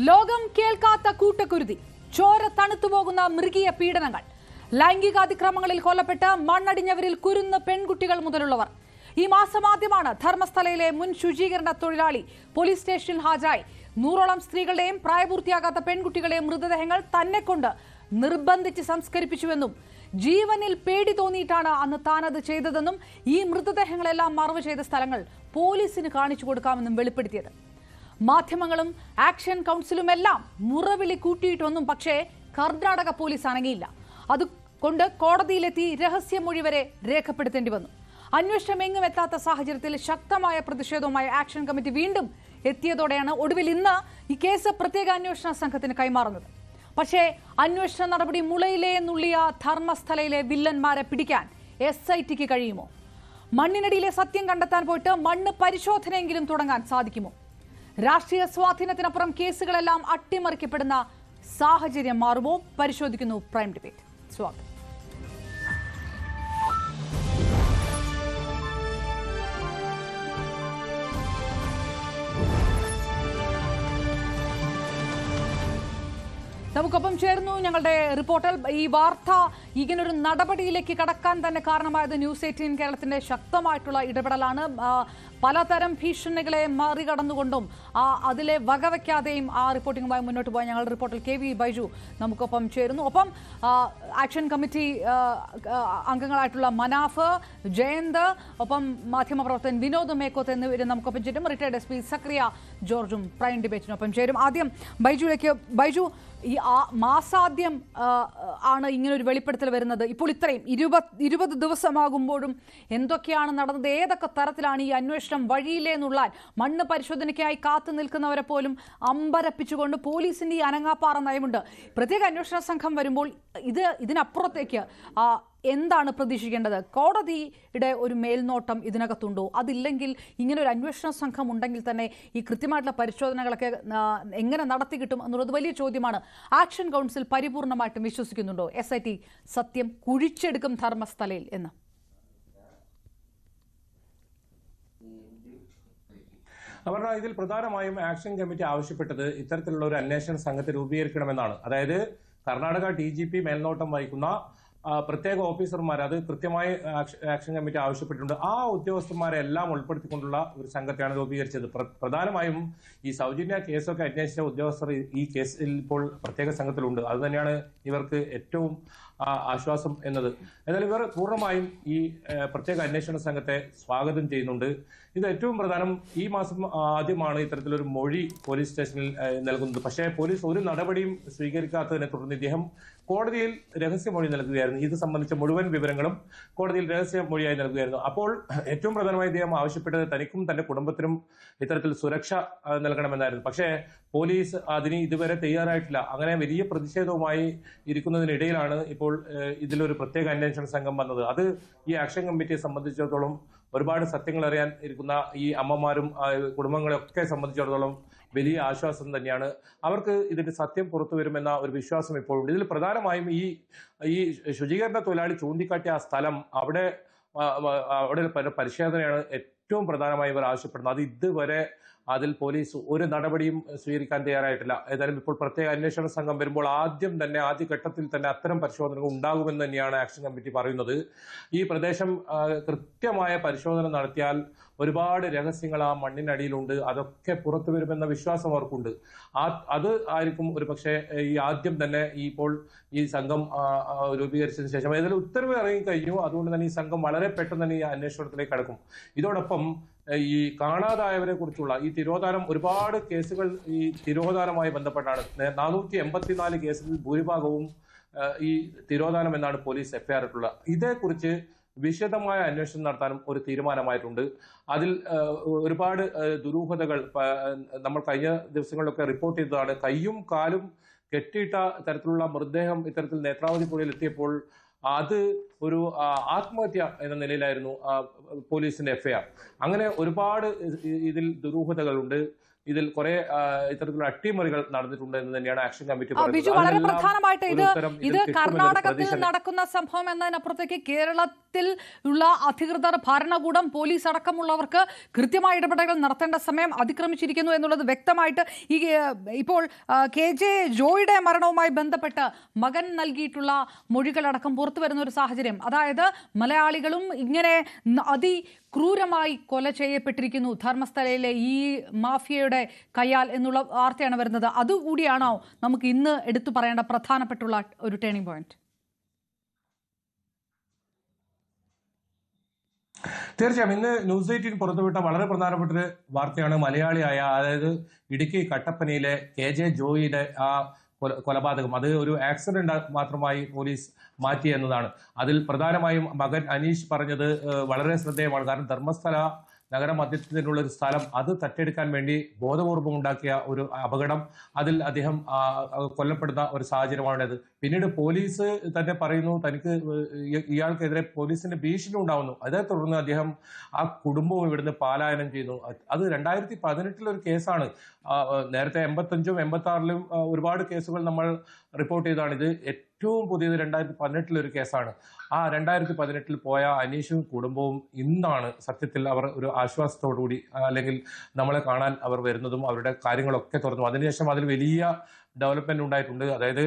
ലോകം കേൾക്കാത്ത കൂട്ടക്കുരുതി, ചോര തണുത്തുപോകുന്ന മൃഗീയ പീഡനങ്ങൾ, ലൈംഗികാതിക്രമങ്ങളിൽ കൊല്ലപ്പെട്ട് മണ്ണടിഞ്ഞവരിൽ കുരുന്ന് പെൺകുട്ടികൾ മുതലുള്ളവർ. ഈ മാസം ആദ്യമാണ് ധർമ്മസ്ഥലയിലെ മുൻ ശുചീകരണ തൊഴിലാളി പോലീസ് സ്റ്റേഷനിൽ ഹാജരായി. 100ഓളം സ്ത്രീകളുടെയും പ്രായപൂർത്തിയാകാത്ത പെൺകുട്ടികളുടെയും മൃതദേഹങ്ങൾ തന്നെക്കൊണ്ട് നിർബന്ധിച്ച് സംസ്കരിപ്പിച്ചുവെന്നും ജീവനിൽ പേടി തോന്നിയിട്ടാണ് അന്ന് താനത് ചെയ്തതെന്നും ഈ മൃതദേഹങ്ങളെല്ലാം മറവ് ചെയ്ത സ്ഥലങ്ങൾ പോലീസിന് കാണിച്ചു കൊടുക്കാമെന്നും വെളിപ്പെടുത്തിയത്. മാധ്യമങ്ങളും ആക്ഷൻ കൗൺസിലുമെല്ലാം മുറവിളി കൂട്ടിയിട്ടൊന്നും പക്ഷേ കർണാടക പോലീസ് അനങ്ങിയില്ല. അതുകൊണ്ട് കോടതിയിലെത്തി രഹസ്യമൊഴി വരെ രേഖപ്പെടുത്തേണ്ടി വന്നു. അന്വേഷണം എങ്ങും എത്താത്ത സാഹചര്യത്തിൽ ശക്തമായ പ്രതിഷേധവുമായി ആക്ഷൻ കമ്മിറ്റി വീണ്ടും എത്തിയതോടെയാണ് ഒടുവിൽ ഇന്ന് ഈ കേസ് പ്രത്യേക അന്വേഷണ സംഘത്തിന് കൈമാറുന്നത്. പക്ഷേ അന്വേഷണ നടപടി മുളയിലേ നുള്ളിയ ധർമ്മസ്ഥലയിലെ വില്ലന്മാരെ പിടിക്കാൻ SITക്ക് കഴിയുമോ? മണ്ണിനടിയിലെ സത്യം കണ്ടെത്താൻ പോയിട്ട് മണ്ണ് പരിശോധനയെങ്കിലും തുടങ്ങാൻ സാധിക്കുമോ? രാഷ്ട്രീയ സ്വാധീനത്തിനപ്പുറം കേസുകളെല്ലാം അട്ടിമറിക്കപ്പെടുന്ന സാഹചര്യം മാറുമോ? പരിശോധിക്കുന്നു പ്രൈം ഡിബേറ്റ്. സ്വാഗതം. നമുക്കൊപ്പം ചേർന്നു ഞങ്ങളുടെ റിപ്പോർട്ടർ. ഈ വാർത്ത ഇങ്ങനൊരു നടപടിയിലേക്ക് കടക്കാൻ തന്നെ കാരണമായത് ന്യൂസ് 18 കേരളത്തിന്റെ ശക്തമായിട്ടുള്ള ഇടപെടലാണ്. പലതരം ഭീഷണികളെ മറികടന്നുകൊണ്ടും അതിലെ വകവയ്ക്കാതെയും ആ റിപ്പോർട്ടിങ്ങുമായി മുന്നോട്ട് പോയ ഞങ്ങളുടെ റിപ്പോർട്ടർ KV ബൈജു നമുക്കൊപ്പം ചേരുന്നു. ഒപ്പം ആക്ഷൻ കമ്മിറ്റി അംഗങ്ങളായിട്ടുള്ള മനാഫ്, ജയന്ത്, ഒപ്പം മാധ്യമപ്രവർത്തകൻ വിനോദ് മേക്കോത്ത് എന്നിവരും നമുക്കൊപ്പം ചേരും. റിട്ടയർഡ് SP സക്രിയ ജോർജും പ്രൈം ഡിബേറ്റിനൊപ്പം ചേരും. ആദ്യം ബൈജുവിലേക്ക്. ബൈജു, ഈ മാസാദ്യം ആണ് ഇങ്ങനൊരു വെളിപ്പെടുത്തൽ വരുന്നത്. ഇപ്പോൾ ഇത്രയും 20 ദിവസമാകുമ്പോഴും എന്തൊക്കെയാണ് നടന്നത്? ഏതൊക്കെ തരത്തിലാണ് ഈ അന്വേഷണം വഴിയിലേ നുള്ളാൻ മണ്ണ് പരിശോധനയ്ക്കായി കാത്തു നിൽക്കുന്നവരെ പോലും അമ്പരപ്പിച്ചുകൊണ്ട് പോലീസിന്റെ ഈ അനങ്ങാപ്പാറ നയമുണ്ട്. പ്രത്യേക അന്വേഷണ സംഘം വരുമ്പോൾ ഇതിനപ്പുറത്തേക്ക് എന്താണ് പ്രതീക്ഷിക്കേണ്ടത്? കോടതിയുടെ ഒരു മേൽനോട്ടം ഇതിനകത്തുണ്ടോ? അതില്ലെങ്കിൽ ഇങ്ങനെ ഒരു അന്വേഷണ സംഘം ഉണ്ടെങ്കിൽ തന്നെ ഈ കൃത്യമായിട്ടുള്ള പരിശോധനകളൊക്കെ എങ്ങനെ നടത്തി കിട്ടും എന്നുള്ളത് വലിയ ചോദ്യമാണ്. ആക്ഷൻ കൗൺസിൽ പരിപൂർണമായിട്ടും വിശ്വസിക്കുന്നുണ്ടോ SIT സത്യം കുഴിച്ചെടുക്കും ധർമ്മസ്ഥലയിൽ എന്ന്? അവരുടെ ഇതിൽ പ്രധാനമായും ആക്ഷൻ കമ്മിറ്റി ആവശ്യപ്പെട്ടത് ഇത്തരത്തിലുള്ള ഒരു അന്വേഷണ സംഘത്തെ രൂപീകരിക്കണമെന്നാണ്. അതായത് കർണാടക DGP മേൽനോട്ടം വഹിക്കുന്ന പ്രത്യേക ഓഫീസർമാർ, അത് കൃത്യമായി ആക്ഷൻ കമ്മിറ്റി ആവശ്യപ്പെട്ടിട്ടുണ്ട്. ആ ഉദ്യോഗസ്ഥന്മാരെ എല്ലാം ഉൾപ്പെടുത്തിക്കൊണ്ടുള്ള ഒരു സംഘത്തെയാണ് രൂപീകരിച്ചത്. പ്രധാനമായും ഈ സൗജന്യ കേസൊക്കെ അന്വേഷിച്ച ഉദ്യോഗസ്ഥർ ഈ കേസിൽ ഇപ്പോൾ പ്രത്യേക സംഘത്തിലുണ്ട്. അത് തന്നെയാണ് ഇവർക്ക് ഏറ്റവും ആശ്വാസം എന്നത്. എന്നാൽ ഇവർ പൂർണ്ണമായും ഈ പ്രത്യേക അന്വേഷണ സംഘത്തെ സ്വാഗതം ചെയ്യുന്നുണ്ട്. ഇത് ഏറ്റവും പ്രധാനം, ഈ മാസം ആദ്യമാണ് ഇത്തരത്തിലൊരു മൊഴി പോലീസ് സ്റ്റേഷനിൽ നൽകുന്നത്. പക്ഷേ പോലീസ് ഒരു നടപടിയും സ്വീകരിക്കാത്തതിനെ തുടർന്ന് ഇദ്ദേഹം കോടതിയിൽ രഹസ്യമൊഴി നൽകുകയായിരുന്നു. ഇത് സംബന്ധിച്ച മുഴുവൻ വിവരങ്ങളും കോടതിയിൽ രഹസ്യമൊഴിയായി നൽകുകയായിരുന്നു. അപ്പോൾ ഏറ്റവും പ്രധാനമായി ഇദ്ദേഹം ആവശ്യപ്പെട്ടത് തനിക്കും തന്റെ കുടുംബത്തിനും ഇത്തരത്തിൽ സുരക്ഷ നൽകണമെന്നായിരുന്നു. പക്ഷേ പോലീസ് അതിന് ഇതുവരെ തയ്യാറായിട്ടില്ല. അങ്ങനെ വലിയ പ്രതിഷേധവുമായി ഇരിക്കുന്നതിനിടയിലാണ് ഇപ്പോൾ ഇതിലൊരു പ്രത്യേക അന്വേഷണ സംഘം വന്നത്. അത് ഈ ആക്ഷൻ കമ്മിറ്റിയെ സംബന്ധിച്ചിടത്തോളം ഒരുപാട് സത്യങ്ങൾ അറിയാൻ ഇരിക്കുന്ന ഈ അമ്മമാരും കുടുംബങ്ങളെയൊക്കെ സംബന്ധിച്ചിടത്തോളം വലിയ ആശ്വാസം തന്നെയാണ്. അവർക്ക് ഇതിന്റെ സത്യം പുറത്തു വരുമെന്ന ഒരു വിശ്വാസം ഇപ്പോഴുണ്ട്. ഇതിൽ പ്രധാനമായും ഈ ശുചീകരണ തൊഴിലാളി ചൂണ്ടിക്കാട്ടിയ ആ സ്ഥലം, അവിടെ പരിശോധനയാണ് ഏറ്റവും പ്രധാനമായി ഇവർ ആവശ്യപ്പെടുന്നത്. അത് ഇതുവരെ അതിൽ പോലീസ് ഒരു നടപടിയും സ്വീകരിക്കാൻ തയ്യാറായിട്ടില്ല. ഏതായാലും ഇപ്പോൾ പ്രത്യേക അന്വേഷണ സംഘം വരുമ്പോൾ ആദ്യഘട്ടത്തിൽ തന്നെ അത്തരം പരിശോധനകൾ ഉണ്ടാകുമെന്ന് തന്നെയാണ് ആക്ഷൻ കമ്മിറ്റി പറയുന്നത്. ഈ പ്രദേശം കൃത്യമായ പരിശോധന നടത്തിയാൽ ഒരുപാട് രഹസ്യങ്ങൾ ആ മണ്ണിനടിയിലുണ്ട്. അതൊക്കെ പുറത്തു വരുമെന്ന വിശ്വാസം അവർക്കുണ്ട്. അത് ആയിരിക്കും ഒരു പക്ഷേ ഈ ആദ്യം തന്നെ ഇപ്പോൾ ഈ സംഘം രൂപീകരിച്ചതിന് ശേഷം ഏതായാലും ഉത്തരവ് ഇറങ്ങിക്കഴിഞ്ഞു. അതുകൊണ്ട് തന്നെ ഈ സംഘം വളരെ പെട്ടെന്ന് തന്നെ ഈ അന്വേഷണത്തിലേക്ക് കടക്കും. ഇതോടൊപ്പം ഈ കാണാതായവരെ കുറിച്ചുള്ള ഈ തിരോധാനം, ഒരുപാട് കേസുകൾ ഈ തിരോധാനവുമായി ബന്ധപ്പെട്ടാണ്. 484 കേസുകളിൽ ഭൂരിഭാഗവും ഈ തിരോധാനം എന്നാണ് പോലീസ് FIR ഇട്ടുള്ളത്. ഇതേക്കുറിച്ച് വിശദമായ അന്വേഷണം നടത്താനും ഒരു തീരുമാനമായിട്ടുണ്ട്. അതിൽ ഒരുപാട് ദുരൂഹതകൾ നമ്മൾ കഴിഞ്ഞ ദിവസങ്ങളിലൊക്കെ റിപ്പോർട്ട് ചെയ്തതാണ്. കയ്യും കാലും കെട്ടിയിട്ട തരത്തിലുള്ള മൃതദേഹം ഇത്തരത്തിൽ നേത്രാവതി പുഴയിൽ എത്തിയപ്പോൾ അത് ഒരു ആത്മഹത്യ എന്ന നിലയിലായിരുന്നു പോലീസിന്റെ FIR. അങ്ങനെ ഒരുപാട് ഇതിൽ ദുരൂഹതകളുണ്ട്. ഇതിൽ കുറെ ഇത്തരത്തിലുള്ള അട്ടിമറികൾ നടന്നിട്ടുണ്ട് എന്ന് തന്നെയാണ് ആക്ഷൻ കമ്മിറ്റി ബിജു, വളരെ പ്രധാനമായിട്ട് ഇത് കർണാടകത്തിൽ നടക്കുന്ന സംഭവം എന്നതിനപ്പുറത്തേക്ക് കേരളത്തിൽ ഉള്ള അധികൃതർ, ഭരണകൂടം, പോലീസ് അടക്കമുള്ളവർക്ക് കൃത്യമായ ഇടപെടലുകൾ നടത്തേണ്ട സമയം അതിക്രമിച്ചിരിക്കുന്നു എന്നുള്ളത് വ്യക്തമായിട്ട് ഇപ്പോൾ KJ ജോയിയുടെ മരണവുമായി ബന്ധപ്പെട്ട് മകൻ നൽകിയിട്ടുള്ള മൊഴികളടക്കം പുറത്തു വരുന്ന ഒരു സാഹചര്യം, അതായത് മലയാളികളും ഇങ്ങനെ ക്രൂരമായി കൊല ചെയ്യപ്പെട്ടിരിക്കുന്നു ധർമ്മസ്ഥലയിലെ ഈ മാഫിയയുടെ കയ്യാൽ എന്നുള്ള വാർത്തയാണ് വരുന്നത്. അതുകൂടിയാണോ നമുക്ക് ഇന്ന് എടുത്തു പറയേണ്ട പ്രധാനപ്പെട്ടുള്ള ഒരു ടേണിംഗ് പോയിന്റ്? തീർച്ചയായും ഇന്ന് ന്യൂസ് 18 പുറത്തുവിട്ട വളരെ പ്രധാനപ്പെട്ട ഒരു വാർത്തയാണ് മലയാളിയായ, അതായത് ഇടുക്കി കട്ടപ്പനയിലെ KJ ജോയിയുടെ ആ കൊലപാതകം. അത് ഒരു ആക്സിഡന്റ് മാത്രമായി പോലീസ് മാറ്റി എന്നതാണ്. അതിൽ പ്രധാനമായും മകൻ അനീഷ് പറഞ്ഞത് വളരെ ശ്രദ്ധേയമാണ്. കാരണം ധർമ്മസ്ഥല നഗരമധ്യത്തിലുള്ള ഒരു സ്ഥലം അത് തട്ടിയെടുക്കാൻ വേണ്ടി ബോധപൂർവം ഉണ്ടാക്കിയ ഒരു അപകടം, അതിൽ അദ്ദേഹം കൊല്ലപ്പെടുന്ന ഒരു സാഹചര്യമാണത്. പിന്നീട് പോലീസ് തന്നെ പറയുന്നു തനിക്ക് ഇയാൾക്കെതിരെ പോലീസിന്റെ ഭീഷണി ഉണ്ടാവുന്നു. അതേ തുടർന്ന് അദ്ദേഹം ആ കുടുംബവും ഇവിടുന്ന് പലായനം ചെയ്യുന്നു. അത് 2018 ഒരു കേസാണ്. നേരത്തെ 85-ഉം 86-ലും ഒരുപാട് കേസുകൾ നമ്മൾ റിപ്പോർട്ട് ചെയ്തതാണ്. ഇത് ഏറ്റവും പുതിയത് 2018 ഒരു കേസാണ്. ആ 2018 പോയ അനീഷും കുടുംബവും ഇന്നാണ് സത്യത്തിൽ അവർ ഒരു ആശ്വാസത്തോടുകൂടി, അല്ലെങ്കിൽ നമ്മളെ കാണാൻ അവർ വരുന്നതും അവരുടെ കാര്യങ്ങളൊക്കെ തുറന്നു. അതിനുശേഷം അതിൽ വലിയ ഡെവലപ്മെന്റ് ഉണ്ടായിട്ടുണ്ട്. അതായത്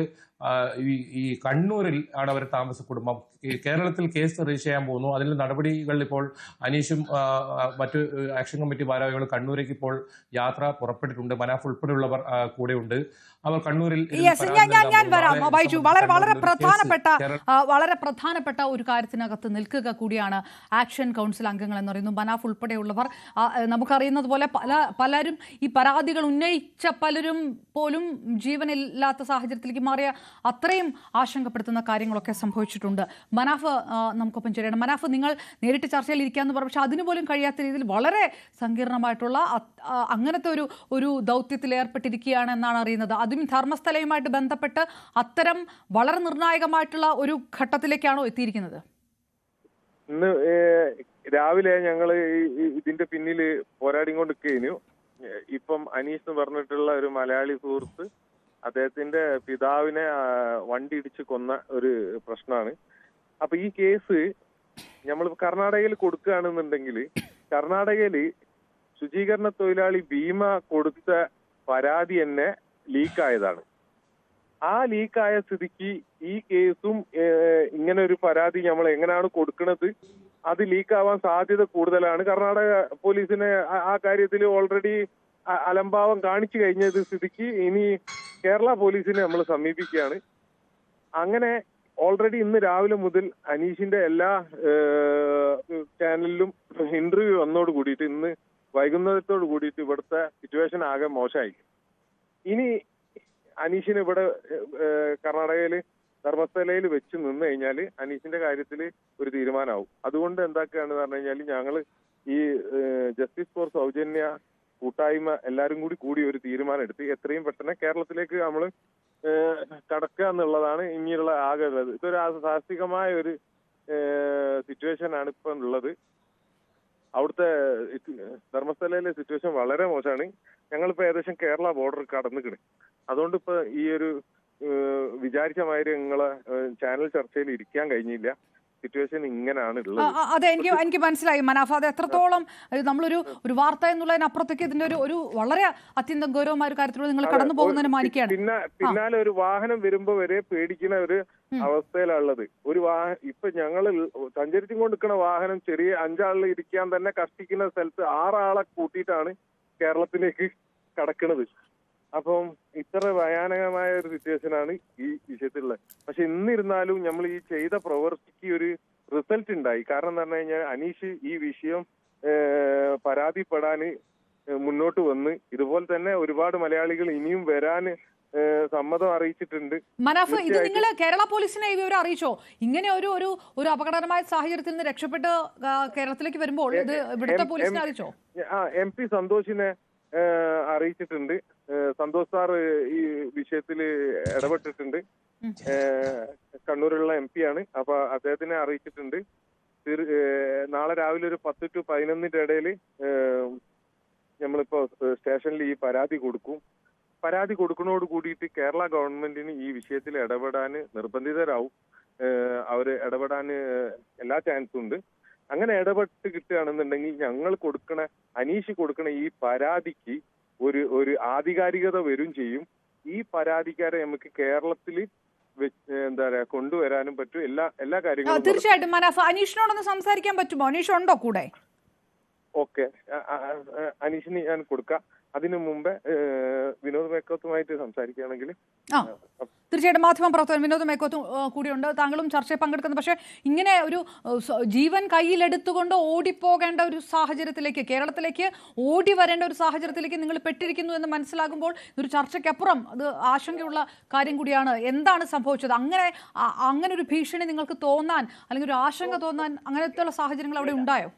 ഈ കണ്ണൂരിൽ ആണ് അവർ താമസ കുടുംബം. കേരളത്തിൽ കേസ് രജിസ്റ്റർ ചെയ്യാൻ പോകുന്നു. അതിൽ നടപടികൾ ഇപ്പോൾ അനീഷും മറ്റ് ആക്ഷൻ കമ്മിറ്റി ഭാരവാഹികളും കണ്ണൂരേക്ക് ഇപ്പോൾ യാത്ര പുറപ്പെട്ടിട്ടുണ്ട്. മനാഫ് ഉൾപ്പെടെയുള്ളവർ കൂടെയുണ്ട്. അവർ കണ്ണൂരിൽ ഞാൻ വരാം ബൈജു. വളരെ പ്രധാനപ്പെട്ട ഒരു കാര്യത്തിനകത്ത് നിൽക്കുക കൂടിയാണ് ആക്ഷൻ കൗൺസിൽ അംഗങ്ങൾ എന്ന് പറയുന്നു. മനാഫ് ഉൾപ്പെടെയുള്ളവർ, നമുക്കറിയുന്നത് പോലെ പലരും ഈ പരാതികൾ ഉന്നയിച്ച പലരും പോലും ജീവനില്ലാത്ത സാഹചര്യത്തിലേക്ക് മാറിയ അത്രയും ആശങ്കപ്പെടുത്തുന്ന കാര്യങ്ങളൊക്കെ സംഭവിച്ചിട്ടുണ്ട്. മനാഫ് നമുക്കൊപ്പം ചേരണം. മനാഫ്, നിങ്ങൾ നേരിട്ട് ചർച്ചയിൽ ഇരിക്കാമെന്ന് പറഞ്ഞു, പക്ഷെ അതിന് പോലും കഴിയാത്ത രീതിയിൽ വളരെ സങ്കീർണമായിട്ടുള്ള അങ്ങനത്തെ ഒരു ദൗത്യത്തിൽ ഏർപ്പെട്ടിരിക്കുകയാണ് എന്നാണ് അറിയുന്നത്. അതും ധർമ്മസ്ഥലയുമായിട്ട് ബന്ധപ്പെട്ട് അത്തരം വളരെ നിർണായകമായിട്ടുള്ള ഒരു ഘട്ടത്തിലേക്കാണോ എത്തിയിരിക്കുന്നത്? ഇന്ന് രാവിലെ ഞങ്ങള് ഇതിന്റെ പിന്നില് പോരാടിക്കൊണ്ടിരിക്കുന്നു. ഇപ്പം അനീഷ് എന്ന് പറഞ്ഞിട്ടുള്ള ഒരു മലയാളി സുഹൃത്ത്, അദ്ദേഹത്തിന്റെ പിതാവിനെ വണ്ടി ഇടിച്ച് കൊന്ന ഒരു പ്രശ്നമാണ്. അപ്പൊ ഈ കേസ് നമ്മൾ കർണാടകയിൽ കൊടുക്കുകയാണെന്നുണ്ടെങ്കിൽ, കർണാടകയിൽ ശുചീകരണ തൊഴിലാളി ഭീമ കൊടുത്ത പരാതി തന്നെ ലീക്കായതാണ്. ആ ലീക്കായ സ്ഥിതിക്ക് ഈ കേസും ഇങ്ങനെ ഒരു പരാതി നമ്മൾ എങ്ങനെയാണ് കൊടുക്കുന്നത്, അത് ലീക്കാവാൻ സാധ്യത കൂടുതലാണ്. കർണാടക പോലീസിനെ ആ കാര്യത്തിൽ ഓൾറെഡി അലംഭാവം കാണിച്ചു കഴിഞ്ഞത് സ്ഥിതിക്ക് ഇനി കേരള പോലീസിനെ നമ്മൾ സമീപിക്കുകയാണ്. അങ്ങനെ ഓൾറെഡി ഇന്ന് രാവിലെ മുതൽ അനീഷിന്റെ എല്ലാ ചാനലിലും ഇന്റർവ്യൂ വന്നോട് കൂടിയിട്ട് ഇന്ന് വൈകുന്നേരത്തോട് കൂടിയിട്ട് ഇവിടുത്തെ സിറ്റുവേഷൻ ആകെ മോശമായി. ഇനി അനീഷിന് ഇവിടെ കർണാടകയിൽ ധർമ്മസ്ഥലയിൽ വെച്ച് നിന്ന് കഴിഞ്ഞാൽ അനീഷിന്റെ കാര്യത്തിൽ ഒരു തീരുമാനമാവും. അതുകൊണ്ട് എന്താക്കുകയാണെന്ന് പറഞ്ഞു കഴിഞ്ഞാൽ ഞങ്ങൾ ഈ ജസ്റ്റിസ് ഫോർ സൗജന്യ കൂട്ടായ്മ എല്ലാവരും കൂടി ഒരു തീരുമാനം എടുത്ത് എത്രയും പെട്ടെന്ന് കേരളത്തിലേക്ക് നമ്മൾ കടക്കുക എന്നുള്ളതാണ് ഇനിയുള്ള ആകെ ഉള്ളത്. ഇതൊരു സാഹസികമായ ഒരു സിറ്റുവേഷൻ ആണ് ഇപ്പം ഉള്ളത്. അവിടുത്തെ ധർമ്മസ്ഥലയിലെ സിറ്റുവേഷൻ വളരെ മോശമാണ്. ഞങ്ങളിപ്പോൾ ഏകദേശം കേരള ബോർഡർ കടന്നിക്കണ്. അതുകൊണ്ട് ഇപ്പൊ ഈ ഒരു വിചാരിച്ച മാതിരി നിങ്ങളെ ചാനൽ ചർച്ചയിൽ ഇരിക്കാൻ കഴിഞ്ഞില്ല. സിറ്റുവേഷൻ ഇങ്ങനെയാണ് ഉള്ളത്. അതെ, എനിക്ക് മനസ്സിലായി മനാഫ്. അത് എത്രത്തോളം നമ്മളൊരു വാർത്ത എന്നുള്ളതിനപ്പുറത്തേക്ക് ഇതിന്റെ ഒരു വളരെ അത്യന്തം ഗൗരവമായ ഒരു കാര്യത്തിലൂടെ നിങ്ങൾ കടന്നു പോകുന്നതിന് മാനിക്കുകയാണ്. പിന്നാലെ ഒരു വാഹനം വരുമ്പോ വരെ പേടിക്കുന്ന ഒരു അവസ്ഥയിലുള്ളത്. ഇപ്പൊ ഞങ്ങൾ സഞ്ചരിച്ചും കൊണ്ടിരിക്കുന്ന വാഹനം ചെറിയ 5 ആളിൽ ഇരിക്കാൻ തന്നെ കഷ്ടിക്കുന്ന സ്ഥലത്ത് 6 ആളെ കൂട്ടിയിട്ടാണ് കേരളത്തിലേക്ക് കടക്കുന്നത്. അപ്പം ഇത്ര ഭയാനകമായ ഒരു സിറ്റുവേഷനാണ് ഈ വിഷയത്തിലുള്ളത്. പക്ഷെ എന്നിരുന്നാലും നമ്മൾ ഈ ചെയ്ത പ്രവൃത്തിക്ക് ഒരു റിസൾട്ട് ഉണ്ടായി. കാരണം എന്ന് പറഞ്ഞു കഴിഞ്ഞാൽ അനീഷ് ഈ വിഷയം പരാതിപ്പെടാന് മുന്നോട്ട് വന്ന് ഇതുപോലെ തന്നെ ഒരുപാട് മലയാളികൾ ഇനിയും വരാൻ സമ്മതം അറിയിച്ചിട്ടുണ്ട്. മനാഫ്, ഇത് നിങ്ങൾ കേരള പോലീസിനെ ഈ വിവരം അറിയിച്ചോ? ഇങ്ങനെ ഒരു അപകടകരമായ സാഹചര്യത്തിൽ നിന്ന് രക്ഷപ്പെട്ട് കേരളത്തിലേക്ക് വരുമ്പോൾ ഇത് ഇവിടുത്തെ പോലീസിനെ അറിയിച്ചോ? MP സന്തോഷിനെ അറിയിച്ചിട്ടുണ്ട്. സന്തോഷ് സാർ ഈ വിഷയത്തിൽ ഇടപെട്ടിട്ടുണ്ട്. കണ്ണൂരുള്ള MP ആണ്. അപ്പൊ അദ്ദേഹത്തിനെ അറിയിച്ചിട്ടുണ്ട്. നാളെ രാവിലെ ഒരു 10 to 11 ഇടയിൽ നമ്മളിപ്പോ സ്റ്റേഷനിൽ ഈ പരാതി കൊടുക്കും. പരാതി കൊടുക്കുന്നതോട് കൂടിയിട്ട് കേരള ഗവൺമെന്റിന് ഈ വിഷയത്തിൽ ഇടപെടാൻ നിർബന്ധിതരാവും. അവര് ഇടപെടാൻ എല്ലാ ചാൻസും ഉണ്ട്. അങ്ങനെ ഇടപെട്ട് കിട്ടുകയാണെന്നുണ്ടെങ്കിൽ ഞങ്ങൾ അനീഷ് കൊടുക്കണ ഈ പരാതിക്ക് ഒരു ആധികാരികത വരും ചെയ്യും. ഈ പരാതിക്കാരെ നമുക്ക് കേരളത്തിൽ എന്താ പറയാ കൊണ്ടുവരാനും പറ്റും. എല്ലാ കാര്യങ്ങളും തീർച്ചയായിട്ടും. മനാഫ്, അനീഷിനോടൊന്ന് സംസാരിക്കാൻ പറ്റുമോ? അനീഷ് ഉണ്ടോ കൂടെ? ഓക്കെ, അനീഷിന് ഞാൻ കൊടുക്കാം. അതിനു മുമ്പേ വിനോദ് മേക്കോത്തുമായിട്ട് സംസാരിക്കുകയാണെങ്കിൽ. തീർച്ചയായിട്ടും മാധ്യമപ്രവർത്തകൻ വിനോദ് മേക്കോത്തും കൂടിയുണ്ട്. താങ്കളും ചർച്ചയിൽ പങ്കെടുക്കുന്നത്. പക്ഷേ ഇങ്ങനെ ഒരു ജീവൻ കയ്യിലെടുത്തുകൊണ്ട് ഓടിപ്പോകേണ്ട ഒരു സാഹചര്യത്തിലേക്ക്, കേരളത്തിലേക്ക് ഓടി വരേണ്ട ഒരു സാഹചര്യത്തിലേക്ക് നിങ്ങൾ പെട്ടിരിക്കുന്നു എന്ന് മനസ്സിലാകുമ്പോൾ ഇതൊരു ചർച്ചയ്ക്കപ്പുറം അത് ആശങ്കയുള്ള കാര്യം കൂടിയാണ്. എന്താണ് സംഭവിച്ചത്? അങ്ങനെ ഒരു ഭീഷണി നിങ്ങൾക്ക് തോന്നാൻ, അല്ലെങ്കിൽ ഒരു ആശങ്ക തോന്നാൻ അങ്ങനത്തെയുള്ള സാഹചര്യങ്ങൾ അവിടെ ഉണ്ടായോ?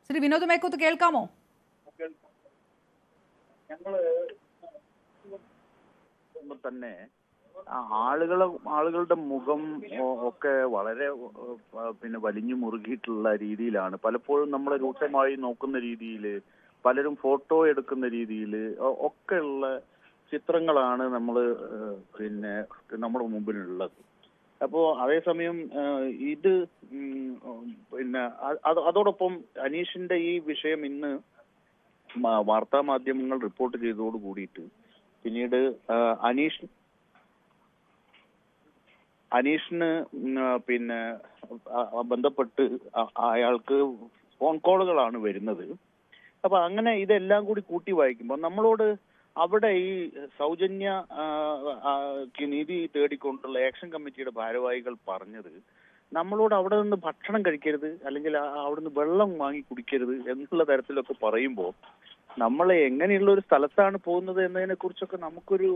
ശ്രീ വിനോദ് മേക്കോത്ത്, കേൾക്കാമോ? തന്നെ ആളുകളുടെ മുഖം ഒക്കെ വളരെ വലിഞ്ഞു മുറുകിയിട്ടുള്ള രീതിയിലാണ്. പലപ്പോഴും നമ്മളെ രൂക്ഷമായി നോക്കുന്ന രീതിയിൽ, പലരും ഫോട്ടോ എടുക്കുന്ന രീതിയിൽ ഒക്കെയുള്ള ചിത്രങ്ങളാണ് നമ്മുടെ മുമ്പിലുള്ളത്. അപ്പോൾ അതേസമയം ഇത് അതോടൊപ്പം അനീഷിന്റെ ഈ വിഷയം ഇന്ന് വാർത്താ മാധ്യമങ്ങൾ റിപ്പോർട്ട് ചെയ്തതോട് കൂടിയിട്ട് പിന്നീട് അനീഷിന് ബന്ധപ്പെട്ട് അയാൾക്ക് ഫോൺ കോളുകളാണ് വരുന്നത്. അപ്പൊ അങ്ങനെ ഇതെല്ലാം കൂടി കൂട്ടി വായിക്കുമ്പോൾ നമ്മളോട് അവിടെ ഈ സൗജന്യ നീതി തേടിക്കൊണ്ടുള്ള ആക്ഷൻ കമ്മിറ്റിയുടെ ഭാരവാഹികൾ പറഞ്ഞത് നമ്മളോട് അവിടെ നിന്ന് ഭക്ഷണം കഴിക്കരുത്, അല്ലെങ്കിൽ അവിടുന്ന് വെള്ളം വാങ്ങി കുടിക്കരുത് എന്നുള്ള തരത്തിലൊക്കെ പറയുമ്പോൾ നമ്മൾ എങ്ങനെയുള്ള ഒരു സ്ഥലത്താണ് പോകുന്നത് എന്നതിനെ കുറിച്ചൊക്കെ നമുക്കൊരു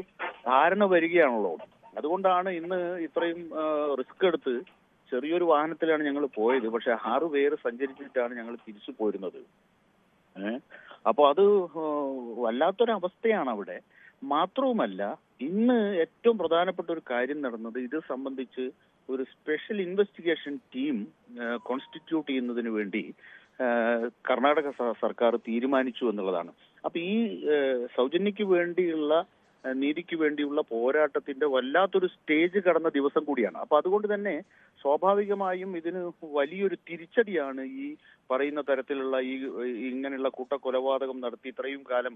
ധാരണ വരികയാണല്ലോ. അതുകൊണ്ടാണ് ഇന്ന് ഇത്രയും റിസ്ക് എടുത്ത് ചെറിയൊരു വാഹനത്തിലാണ് ഞങ്ങൾ പോയത്. പക്ഷെ 6 പേര് സഞ്ചരിച്ചിട്ടാണ് ഞങ്ങൾ തിരിച്ചു പോരുന്നത്. അപ്പൊ അത് വല്ലാത്തൊരവസ്ഥയാണ് അവിടെ. മാത്രവുമല്ല, ഇന്ന് ഏറ്റവും പ്രധാനപ്പെട്ട ഒരു കാര്യം നടന്നത്, ഇത് സംബന്ധിച്ച് ഒരു സ്പെഷ്യൽ ഇൻവെസ്റ്റിഗേഷൻ ടീം കോൺസ്റ്റിറ്റ്യൂട്ട് ചെയ്യുന്നതിന് വേണ്ടി കർണാടക സർക്കാർ തീരുമാനിച്ചു എന്നുള്ളതാണ്. അപ്പൊ ഈ സൗജന്യക്ക് വേണ്ടിയുള്ള നീതിക്ക് വേണ്ടിയുള്ള പോരാട്ടത്തിന്റെ വല്ലാത്തൊരു സ്റ്റേജ് കടന്ന ദിവസം കൂടിയാണ്. അപ്പൊ അതുകൊണ്ട് തന്നെ സ്വാഭാവികമായും ഇതിന് വലിയൊരു തിരിച്ചടിയാണ് ഈ പറയുന്ന തരത്തിലുള്ള ഇങ്ങനെയുള്ള കൂട്ടക്കൊലപാതകം നടത്തി ഇത്രയും കാലം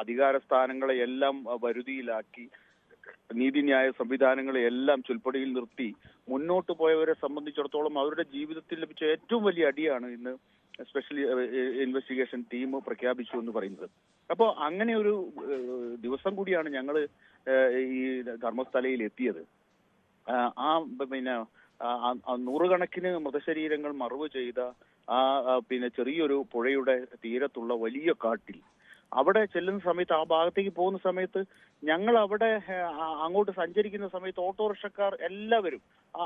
അധികാര സ്ഥാനങ്ങളെ എല്ലാം വരുതിയിലാക്കി നീതിന്യായ സംവിധാനങ്ങളെ എല്ലാം ചുൽപ്പടിയിൽ നിർത്തി മുന്നോട്ട് പോയവരെ സംബന്ധിച്ചിടത്തോളം അവരുടെ ജീവിതത്തിൽ ലഭിച്ച ഏറ്റവും വലിയ അടിയാണ് ഇന്ന് സ്പെഷ്യൽ ഇൻവെസ്റ്റിഗേഷൻ ടീം പ്രഖ്യാപിച്ചു എന്ന് പറയുന്നത്. അപ്പോൾ അങ്ങനെ ഒരു ദിവസം കൂടിയാണ് ഞങ്ങൾ ഈ ധർമ്മസ്ഥലയിൽ എത്തിയത്. നൂറുകണക്കിന് മൃതശരീരങ്ങൾ മറവ് ചെയ്ത ചെറിയൊരു പുഴയുടെ തീരത്തുള്ള വലിയ കാട്ടിൽ അവിടെ ചെല്ലുന്ന സമയത്ത്, ആ ഭാഗത്തേക്ക് പോകുന്ന സമയത്ത്, ഞങ്ങൾ അവിടെ അങ്ങോട്ട് സഞ്ചരിക്കുന്ന സമയത്ത് ഓട്ടോറിക്ഷക്കാർ എല്ലാവരും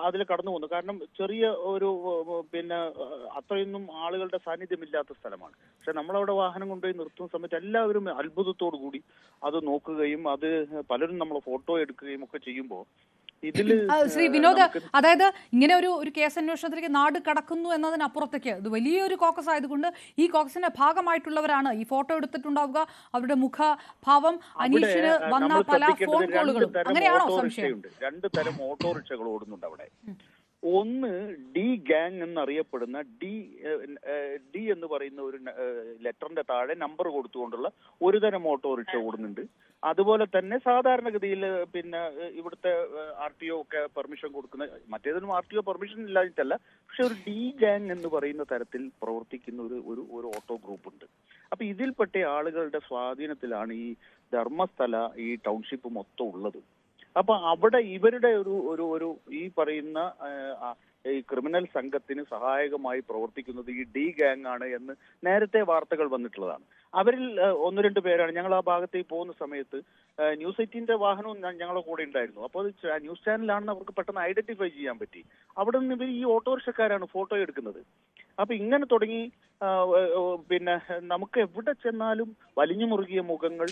അതിൽ കടന്നു പോകുന്നു. കാരണം ചെറിയ ഒരു അത്രയൊന്നും ആളുകളുടെ സാന്നിധ്യമില്ലാത്ത സ്ഥലമാണ്. പക്ഷെ നമ്മളവിടെ വാഹനം കൊണ്ടുപോയി നിർത്തുന്ന സമയത്ത് എല്ലാവരും അത്ഭുതത്തോടു കൂടി അത് നോക്കുകയും അത് പലരും നമ്മൾ ഫോട്ടോ എടുക്കുകയും ഒക്കെ ചെയ്യുമ്പോൾ ശ്രീ വിനോദ്, അതായത് ഇങ്ങനെ ഒരു കേസ് അന്വേഷണത്തിലേക്ക് നാട് കടക്കുന്നു എന്നതിനപ്പുറത്തേക്ക് ഇത് വലിയൊരു കോക്കസ് ആയതുകൊണ്ട് ഈ കോക്കസിന്റെ ഭാഗമായിട്ടുള്ളവരാണ് ഈ ഫോട്ടോ എടുത്തിട്ടുണ്ടാവുക. അവരുടെ മുഖഭാവം, അനീഷിന് വന്ന പല ഫോൺ കോളുകളും, അങ്ങനെയാണോ സംശയം? 2 തരം ഓട്ടോറിക്ഷകൾ ഓടുന്നുണ്ട് അവിടെ. ഒന്ന് ഡി ഗാങ് എന്നറിയപ്പെടുന്ന ഡി എന്ന് പറയുന്ന ഒരു ലെറ്ററിന്റെ താഴെ നമ്പർ കൊടുത്തുകൊണ്ടുള്ള ഒരു തരം ഓട്ടോറിക്ഷ ഓടുന്നുണ്ട്. അതുപോലെ തന്നെ സാധാരണഗതിയിൽ ഇവിടുത്തെ RTO ഒക്കെ പെർമിഷൻ കൊടുക്കുന്ന, മറ്റേതിനും RTO പെർമിഷൻ ഇല്ലാഞ്ഞിട്ടല്ല, പക്ഷെ ഒരു ഡി ഗാങ് എന്ന് പറയുന്ന തരത്തിൽ പ്രവർത്തിക്കുന്ന ഒരു ഓട്ടോ ഗ്രൂപ്പ് ഉണ്ട്. അപ്പൊ ഇതിൽപ്പെട്ട ആളുകളുടെ സ്വാധീനത്തിലാണ് ഈ ധർമ്മസ്ഥല ഈ ടൗൺഷിപ്പ് മൊത്തം ഉള്ളത്. അപ്പൊ അവിടെ ഇവരുടെ ഒരു ഈ പറയുന്ന ഈ ക്രിമിനൽ സംഘത്തിന് സഹായകമായി പ്രവർത്തിക്കുന്നത് ഈ ഡി ഗാങ് ആണ് എന്ന് നേരത്തെ വാർത്തകൾ വന്നിട്ടുള്ളതാണ്. അവരിൽ 1-2 പേരാണ്. ഞങ്ങൾ ആ ഭാഗത്തേക്ക് പോകുന്ന സമയത്ത് ന്യൂസ് 18ന്റെ വാഹനവും ഞങ്ങളുടെ കൂടെ ഉണ്ടായിരുന്നു. അപ്പോൾ ന്യൂസ് ചാനലാണെന്ന് അവർക്ക് പെട്ടെന്ന് ഐഡന്റിഫൈ ചെയ്യാൻ പറ്റി. അവിടെ നിന്ന് ഇവർ ഈ ഓട്ടോറിക്ഷക്കാരാണ് ഫോട്ടോ എടുക്കുന്നത്. അപ്പൊ ഇങ്ങനെ തുടങ്ങി നമുക്ക് എവിടെ ചെന്നാലും വലിഞ്ഞു മുറുകിയ മുഖങ്ങൾ.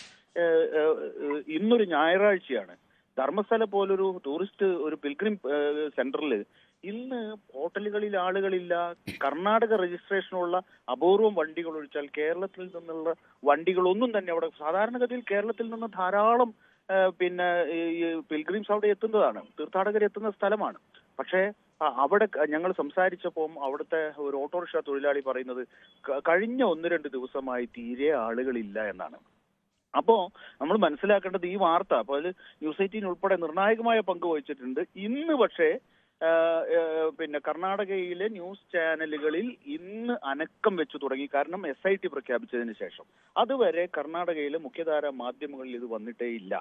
ഇന്നൊരു ഞായറാഴ്ചയാണ്. ധർമ്മസ്ഥല പോലൊരു ടൂറിസ്റ്റ് ഒരു പിൽഗ്രിം സെന്ററിൽ ഇന്ന് ഹോട്ടലുകളിൽ ആളുകളില്ല. കർണാടക രജിസ്ട്രേഷനുള്ള അപൂർവം വണ്ടികൾ ഒഴിച്ചാൽ കേരളത്തിൽ നിന്നുള്ള വണ്ടികളൊന്നും തന്നെ അവിടെ, സാധാരണഗതിയിൽ കേരളത്തിൽ നിന്ന് ധാരാളം പിന്നെ ഈ പിൽഗ്രിംസ് അവിടെ എത്തുന്നതാണ്, തീർത്ഥാടകർ എത്തുന്ന സ്ഥലമാണ്. പക്ഷേ അവിടെ ഞങ്ങൾ സംസാരിച്ചപ്പോൾ അവിടുത്തെ ഒരു ഓട്ടോറിക്ഷ തൊഴിലാളി പറയുന്നത് കഴിഞ്ഞ 1-2 ദിവസമായി തീരെ ആളുകളില്ല എന്നാണ്. അപ്പോ നമ്മൾ മനസ്സിലാക്കേണ്ടത് ഈ വാർത്ത, അപ്പോൾ അതിൽ ന്യൂസ് 18 ഉൾപ്പെടെ നിർണായകമായ പങ്ക് വഹിച്ചിട്ടുണ്ട്. ഇന്ന് പക്ഷേ പിന്നെ കർണാടകയിലെ ന്യൂസ് ചാനലുകളിൽ ഇന്ന് അനക്കം വെച്ചു തുടങ്ങി. കാരണം SIT പ്രഖ്യാപിച്ചതിന് ശേഷം അതുവരെ കർണാടകയിലെ മുഖ്യധാര മാധ്യമങ്ങളിൽ ഇത് വന്നിട്ടേ ഇല്ല.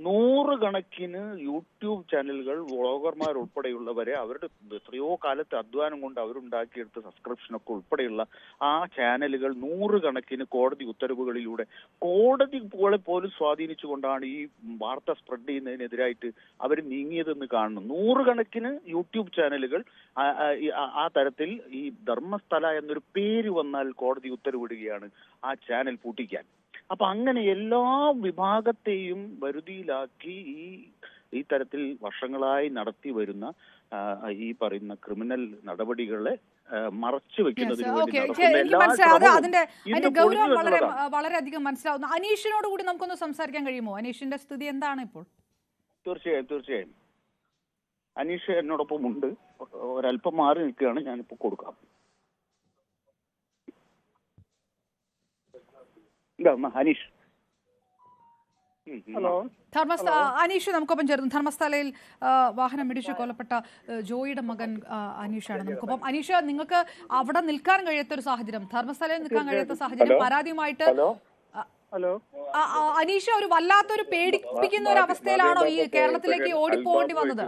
100 കണക്കിന് യൂട്യൂബ് ചാനലുകൾ, വ്ളോഗർമാർ ഉൾപ്പെടെയുള്ളവരെ അവരുടെ എത്രയോ കാലത്തെ അധ്വാനം കൊണ്ട് അവരുണ്ടാക്കിയെടുത്ത സബ്സ്ക്രിപ്ഷനൊക്കെ ഉൾപ്പെടെയുള്ള ആ ചാനലുകൾ 100 കണക്കിന് കോടതി ഉത്തരവുകളിലൂടെ കോടതികളെ പോലും സ്വാധീനിച്ചുകൊണ്ടാണ് ഈ വാർത്ത സ്പ്രെഡ് ചെയ്യുന്നതിനെതിരായിട്ട് അവർ നീങ്ങിയതെന്ന് കാണുന്നു. 100 കണക്കിന് യൂട്യൂബ് ചാനലുകൾ ആ തരത്തിൽ ഈ ധർമ്മസ്ഥല എന്നൊരു പേര് വന്നാൽ കോടതി ഉത്തരവിടുകയാണ് ആ ചാനൽ പൂട്ടിക്കാൻ. അപ്പൊ അങ്ങനെ എല്ലാ വിഭാഗത്തെയും വരുതിയിലാക്കി ഈ തരത്തിൽ വർഷങ്ങളായി നടത്തി വരുന്ന ഈ പറയുന്ന ക്രിമിനൽ നടപടികളെ മറച്ചു വെക്കുന്നതിന് വേണ്ടി അതിന്റെ ഗൗരവം വളരെയധികം മനസ്സിലാവുന്നു. അനീഷിനോട് കൂടി നമുക്കൊന്ന് സംസാരിക്കാൻ കഴിയുമോ? അനീഷിന്റെ സ്ഥിതി എന്താണ് ഇപ്പോൾ? തീർച്ചയായും അനീഷ് എന്നോടൊപ്പം ഉണ്ട്. ഒരല്പം മാറി നിൽക്കുകയാണ്, ഞാനിപ്പോ കൊടുക്കാം. അനീഷ്, ഹലോ. അനീഷ് നമുക്കൊപ്പം ചേർന്നു. ധർമ്മസ്ഥലയിൽ വാഹനം ഇടിച്ച് കൊല്ലപ്പെട്ട ജോയിയുടെ മകൻ അനീഷാണ് നമുക്കൊപ്പം. അനീഷ്, നിങ്ങൾക്ക് അവിടെ നിൽക്കാൻ കഴിയാത്ത ഒരു സാഹചര്യം, ധർമ്മസ്ഥലയിൽ നിൽക്കാൻ കഴിയാത്ത സാഹചര്യം, പരാതിയുമായിട്ട് അനീഷ ഒരു വല്ലാത്തൊരു പേടിപ്പിക്കുന്ന ഒരു അവസ്ഥയിലാണോ ഈ കേരളത്തിലേക്ക് ഓടിപ്പോകേണ്ടി വന്നത്?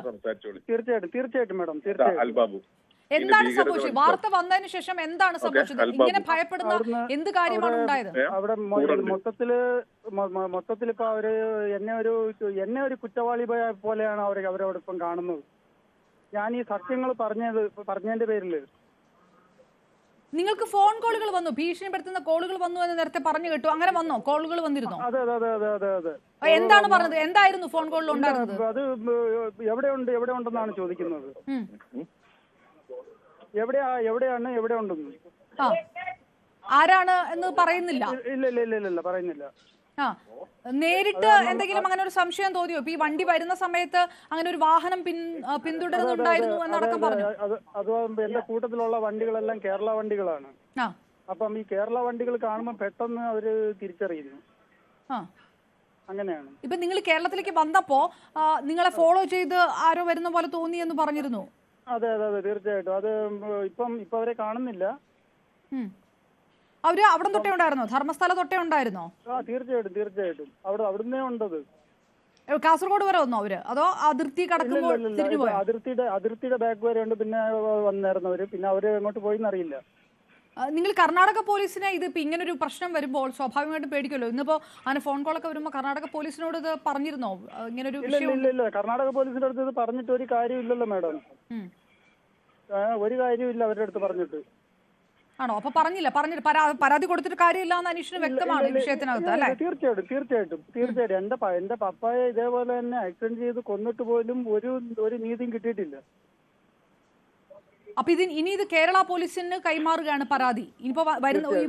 തീർച്ചയായിട്ടും മാഡം, തീർച്ചയായിട്ടും. എന്താണ് സംഭവിച്ചത്? വാർത്ത വന്നതിന് ശേഷം എന്താണ് സംഭവിച്ചത്? ഇങ്ങനെ ഭയപ്പെടുന്ന എന്ത് കാര്യമാണ് ഉണ്ടായത്? അവിടെ മൊത്തത്തിൽ ഇപ്പൊ അവര് എന്നെ ഒരു കുറ്റവാളി പോലെയാണ് അവരവിടെ ഇപ്പം കാണുന്നത്. ഞാൻ ഈ സത്യങ്ങൾ പറഞ്ഞതിന്റെ പേരില് നിങ്ങൾക്ക് ഫോൺ കോളുകൾ വന്നു, ഭീഷണിപ്പെടുത്തുന്ന കോളുകൾ വന്നു എന്ന് നേരത്തെ പറഞ്ഞു കേട്ടു. അങ്ങനെ വന്നോ? കോളുകൾ വന്നിരുന്നോ? അതെ. എന്താണ് പറഞ്ഞത്? എന്തായിരുന്നു ഫോൺ കോളിൽ ഉണ്ടായിരുന്നത്? അത് എവിടെ ഉണ്ടെന്നാണ് ചോദിക്കുന്നത്. എവിടെ ഉണ്ടെന്ന് ആരാണ് എന്ന് പറയുന്നില്ല. ഇല്ല പറയുന്നില്ല. നേരിട്ട് എന്തെങ്കിലും അങ്ങനെ ഒരു സംശയം തോന്നിയോ? ഈ വണ്ടി വരുന്ന സമയത്ത് അങ്ങനെ ഒരു വാഹനം പിന്തുടരുന്നുണ്ടായിരുന്നു എന്നടക്കം പറഞ്ഞു. അത് എന്റെ കൂട്ടത്തിലുള്ള വണ്ടികളെല്ലാം കേരള വണ്ടികളാണ്. അപ്പം ഈ കേരള വണ്ടികൾ കാണുമ്പോൾ പെട്ടെന്ന് അവര് തിരിച്ചറിയുന്നു. അങ്ങനെയാണ്. ഇപ്പൊ നിങ്ങൾ കേരളത്തിലേക്ക് വന്നപ്പോ നിങ്ങളെ ഫോളോ ചെയ്ത് ആരോ വരുന്ന പോലെ തോന്നി എന്ന് പറഞ്ഞിരുന്നു. അതെ തീർച്ചയായിട്ടും. അത് ഇപ്പൊ അവരെ കാണുന്നില്ല. അവര് അവിടെ തൊട്ടേ ഉണ്ടായിരുന്നോ? ധർമ്മസ്ഥല തൊട്ടേ ഉണ്ടായിരുന്നോ? തീർച്ചയായിട്ടും അവിടുന്നേ ഉണ്ടത്. കാസർഗോഡ് വരെ വന്നോ അവര്? അതോ അതിർത്തി കടക്കുമ്പോൾ അതിർത്തിയുടെ ബാക്ക് വരെ ഉണ്ട്. പിന്നെ വന്നായിരുന്നവര്, പിന്നെ അവര് എങ്ങോട്ട് പോയിന്നറിയില്ല. നിങ്ങൾ കർണാടക പോലീസിനെ ഇതിപ്പോ ഇങ്ങനൊരു പ്രശ്നം വരുമ്പോൾ സ്വാഭാവികമായിട്ടും പേടിക്കുമല്ലോ. ഇന്നിപ്പോ അങ്ങനെ ഫോൺ കോളൊക്കെ വരുമ്പോൾ കർണാടക പോലീസിനോട് ഇത് പറഞ്ഞിരുന്നോ? ഇങ്ങനൊരു ഇല്ല. കർണാടക പോലീസിന്റെ അടുത്ത് ഇത് പറഞ്ഞിട്ട് ഒരു കാര്യമില്ലല്ലോ മാഡം. ഒരു കാര്യമില്ല അവരുടെ അടുത്ത് പറഞ്ഞിട്ട്. ആണോ? അപ്പൊ പറഞ്ഞില്ല പരാതി കൊടുത്തിട്ട് കാര്യമില്ല എന്ന് അനീഷിന് വ്യക്തമാണ് ഈ വിഷയത്തിനകത്ത്, അല്ലേ? തീർച്ചയായിട്ടും. എന്റെ പപ്പായെ ഇതേപോലെ തന്നെ ആക്സിഡന്റ് ചെയ്ത് കൊന്നിട്ട് പോലും ഒരു നീതിയും കിട്ടിയിട്ടില്ല. അപ്പൊ ഇനി ഇത് കേരള പോലീസിന് കൈമാറുകയാണ് പരാതി. ഇനിയിപ്പോ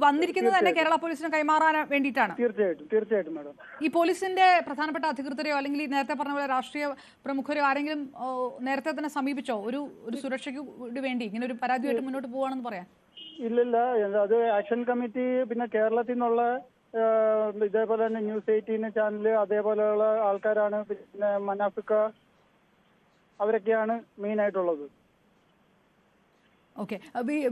വന്നിരിക്കുന്നത് തന്നെ കേരള പോലീസിന് കൈമാറാൻ വേണ്ടിയിട്ടാണ്. തീർച്ചയായിട്ടും മാഡം. ഈ പോലീസിന്റെ പ്രധാനപ്പെട്ട അധികൃതരെയോ അല്ലെങ്കിൽ നേരത്തെ പറഞ്ഞ പോലെ രാഷ്ട്രീയ പ്രമുഖരോ ആരെങ്കിലും നേരത്തെ തന്നെ സമീപിച്ചോ ഒരു സുരക്ഷയ്ക്ക് വേണ്ടി ഇങ്ങനെ ഒരു പരാതിയായിട്ട് മുന്നോട്ട് പോവാണെന്ന് പറയാം? ഇല്ലില്ല. അത് ആക്ഷൻ കമ്മിറ്റി, പിന്നെ കേരളത്തിൽ നിന്നുള്ള ഇതേപോലെ തന്നെ ന്യൂസ് 18 ചാനല്, അതേപോലെയുള്ള ആൾക്കാരാണ്. പിന്നെ മനാഫിക്ക, അവരൊക്കെയാണ് മെയിൻ ആയിട്ടുള്ളത്. ഓക്കെ.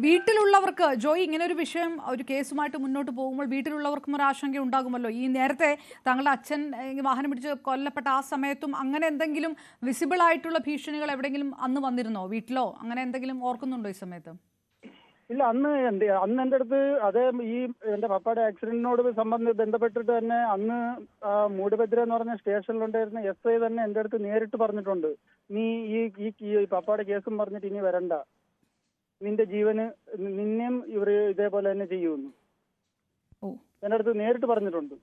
വീട്ടിലുള്ളവർക്ക് ജോയി ഇങ്ങനെ ഒരു വിഷയം ഒരു കേസുമായിട്ട് മുന്നോട്ട് പോകുമ്പോൾ വീട്ടിലുള്ളവർക്കും ഒരു ആശങ്ക ഉണ്ടാകുമല്ലോ. ഈ നേരത്തെ താങ്കളുടെ അച്ഛൻ വാഹനം പിടിച്ച് കൊല്ലപ്പെട്ട ആ സമയത്തും അങ്ങനെ എന്തെങ്കിലും വിസിബിൾ ആയിട്ടുള്ള ഭീഷണികൾ എവിടെയെങ്കിലും അന്ന് വന്നിരുന്നോ? വീട്ടിലോ അങ്ങനെ എന്തെങ്കിലും ഓർക്കുന്നുണ്ടോ ഈ സമയത്ത്? ഇല്ല, അന്ന് എൻ്റെ അടുത്ത് ഈ എൻ്റെ പപ്പയുടെ ആക്സിഡന്റിനോട് ബന്ധപ്പെട്ടിട്ട് തന്നെ അന്ന് മൂടുബദ്ര എന്ന് പറഞ്ഞ സ്റ്റേഷനിലുണ്ടായിരുന്ന SI തന്നെ എൻ്റെ അടുത്ത് നേരിട്ട് പറഞ്ഞിട്ടുണ്ട്, നീ ഈ പപ്പയുടെ കേസും പറഞ്ഞിട്ട് ഇനി വരണ്ട, നിന്റെ ജീവന് നിന്നെയും ഇവർ ഇതേപോലെ തന്നെ ചെയ്യുമെന്ന് എൻ്റെ അടുത്ത് നേരിട്ട് പറഞ്ഞിട്ടുണ്ട്.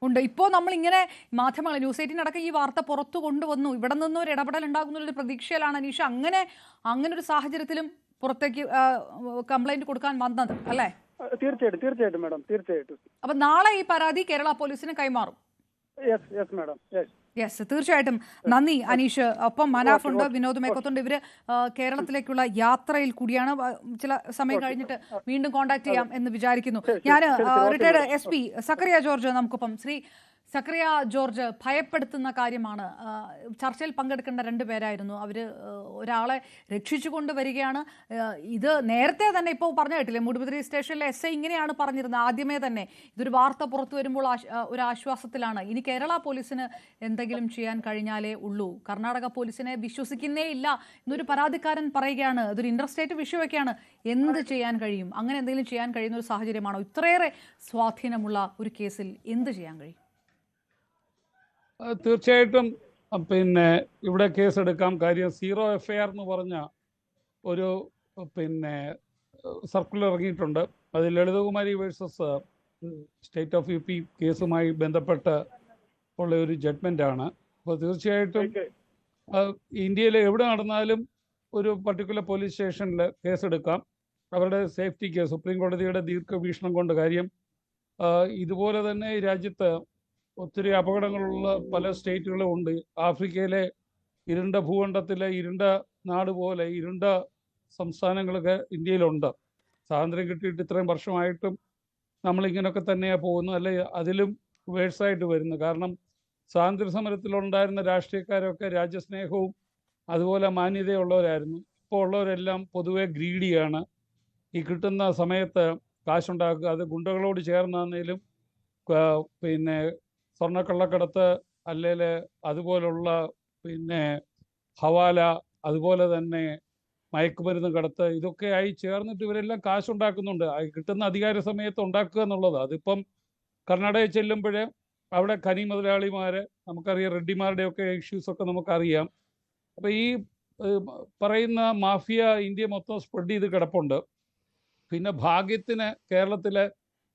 ഉണ്ട്. ഇപ്പോൾ നമ്മൾ ഇങ്ങനെ മാധ്യമങ്ങൾ ന്യൂസ് 18 അടക്കം ഈ വാർത്ത പുറത്തു കൊണ്ടുവന്നു. ഇവിടെ നിന്നും ഒരു ഇടപെടൽ ഉണ്ടാകുന്ന പ്രതീക്ഷയിലാണ് അനീഷ അങ്ങനെ ഒരു സാഹചര്യത്തിലും പുറത്തേക്ക് കംപ്ലൈന്റ് കൊടുക്കാൻ വന്നത് അല്ലേ? തീർച്ചയായിട്ടും മാഡം, തീർച്ചയായിട്ടും. അപ്പൊ നാളെ ഈ പരാതി കേരള പോലീസിന് കൈമാറും? യെസ് മാഡം, യെസ്, തീർച്ചയായിട്ടും. നന്ദി അനീഷ്. ഒപ്പം മനാഫ് ഉണ്ട്, വിനോദ് മേക്കത്തുണ്ട്. ഇവര് കേരളത്തിലേക്കുള്ള യാത്രയിൽ കൂടിയാണ്. ചില സമയം കഴിഞ്ഞിട്ട് വീണ്ടും കോൺടാക്ട് ചെയ്യാം എന്ന് വിചാരിക്കുന്നു. ഞാൻ റിട്ടയർഡ് SP സക്കറിയ ജോർജ് നമുക്കൊപ്പം. ശ്രീ സക്കറിയ ജോർജ്, ഭയപ്പെടുത്തുന്ന കാര്യമാണ്. ചർച്ചയിൽ പങ്കെടുക്കേണ്ട 2 പേരായിരുന്നു അവർ. ഒരാളെ രക്ഷിച്ചു കൊണ്ടുവരികയാണ്. ഇത് നേരത്തെ തന്നെ ഇപ്പോൾ പറഞ്ഞു കേട്ടില്ലേ, മൂടുബിദ്രി സ്റ്റേഷനിലെ SI ഇങ്ങനെയാണ് പറഞ്ഞിരുന്നത് ആദ്യമേ തന്നെ. ഇതൊരു വാർത്ത പുറത്തു വരുമ്പോൾ ഒരു ആശ്വാസത്തിലാണ്. ഇനി കേരള പോലീസിന് എന്തെങ്കിലും ചെയ്യാൻ കഴിഞ്ഞാലേ ഉള്ളൂ. കർണാടക പോലീസിനെ വിശ്വസിക്കുന്നേ ഇല്ല എന്നൊരു പരാതിക്കാരൻ പറയുകയാണ്. ഇതൊരു ഇന്റർസ്റ്റേറ്റ് വിഷയമൊക്കെയാണ്. എന്ത് ചെയ്യാൻ കഴിയും? അങ്ങനെ എന്തെങ്കിലും ചെയ്യാൻ കഴിയുന്ന ഒരു സാഹചര്യമാണോ? ഇത്രയേറെ സ്വാധീനമുള്ള ഒരു കേസിൽ എന്ത് ചെയ്യാൻ കഴിയും? തീർച്ചയായിട്ടും പിന്നെ ഇവിടെ കേസെടുക്കാം. കാര്യം 0 FIR എന്ന് പറഞ്ഞ ഒരു സർക്കുലർ ഇറങ്ങിയിട്ടുണ്ട്. അത് Lalithakumari versus state of UP കേസുമായി ബന്ധപ്പെട്ട് ഉള്ള ഒരു ജഡ്ജ്മെന്റ് ആണ്. അപ്പോൾ തീർച്ചയായിട്ടും ഇന്ത്യയിൽ എവിടെ നടന്നാലും ഒരു പർട്ടിക്കുലർ പോലീസ് സ്റ്റേഷനിൽ കേസെടുക്കാം. അവരുടെ സേഫ്റ്റിക്ക് സുപ്രീം കോടതിയുടെ ദീർഘവീക്ഷണം കൊണ്ട്. കാര്യം ഇതുപോലെ തന്നെ ഈ രാജ്യത്ത് ഒത്തിരി അപകടങ്ങളുള്ള പല സ്റ്റേറ്റുകളും ഉണ്ട്. ആഫ്രിക്കയിലെ ഇരുണ്ട ഭൂഖണ്ഡത്തിലെ ഇരുണ്ട നാട് പോലെ ഇരുണ്ട സംസ്ഥാനങ്ങളൊക്കെ ഇന്ത്യയിലുണ്ട്. സ്വാതന്ത്ര്യം കിട്ടിയിട്ട് ഇത്രയും വർഷമായിട്ടും നമ്മളിങ്ങനെയൊക്കെ തന്നെയാണ് പോകുന്നത്, അല്ലെ അതിലും വേഴ്സായിട്ട് വരുന്നു. കാരണം സ്വാതന്ത്ര്യ സമരത്തിലുണ്ടായിരുന്ന രാഷ്ട്രീയക്കാരൊക്കെ രാജ്യസ്നേഹവും അതുപോലെ മാന്യതയുള്ളവരായിരുന്നു. ഇപ്പോൾ ഉള്ളവരെല്ലാം പൊതുവെ ഗ്രീഡിയാണ്. ഈ കിട്ടുന്ന സമയത്ത് കാശുണ്ടാക്കുക, അത് ഗുണ്ടകളോട് ചേർന്നാണെങ്കിലും സ്വർണ്ണക്കള്ളക്കടത്ത്, അല്ലെങ്കിൽ അതുപോലുള്ള ഹവാല, അതുപോലെ തന്നെ മയക്കുമരുന്ന് കടത്ത്, ഇതൊക്കെ ആയി ചേർന്നിട്ട് ഇവരെല്ലാം കാശുണ്ടാക്കുന്നുണ്ട്. കിട്ടുന്ന അധികാര സമയത്ത് ഉണ്ടാക്കുക എന്നുള്ളത്. അതിപ്പം കർണാടകയിൽ ചെല്ലുമ്പോഴേ അവിടെ ഖനി മുതലാളിമാരെ നമുക്കറിയാം, റെഡ്ഡിമാരുടെയൊക്കെ ഇഷ്യൂസൊക്കെ നമുക്കറിയാം. അപ്പോൾ ഈ പറയുന്ന മാഫിയ ഇന്ത്യ മൊത്തം സ്പ്രെഡ് ചെയ്ത് കിടപ്പുണ്ട്. പിന്നെ ഭാഗ്യത്തിന് കേരളത്തിലെ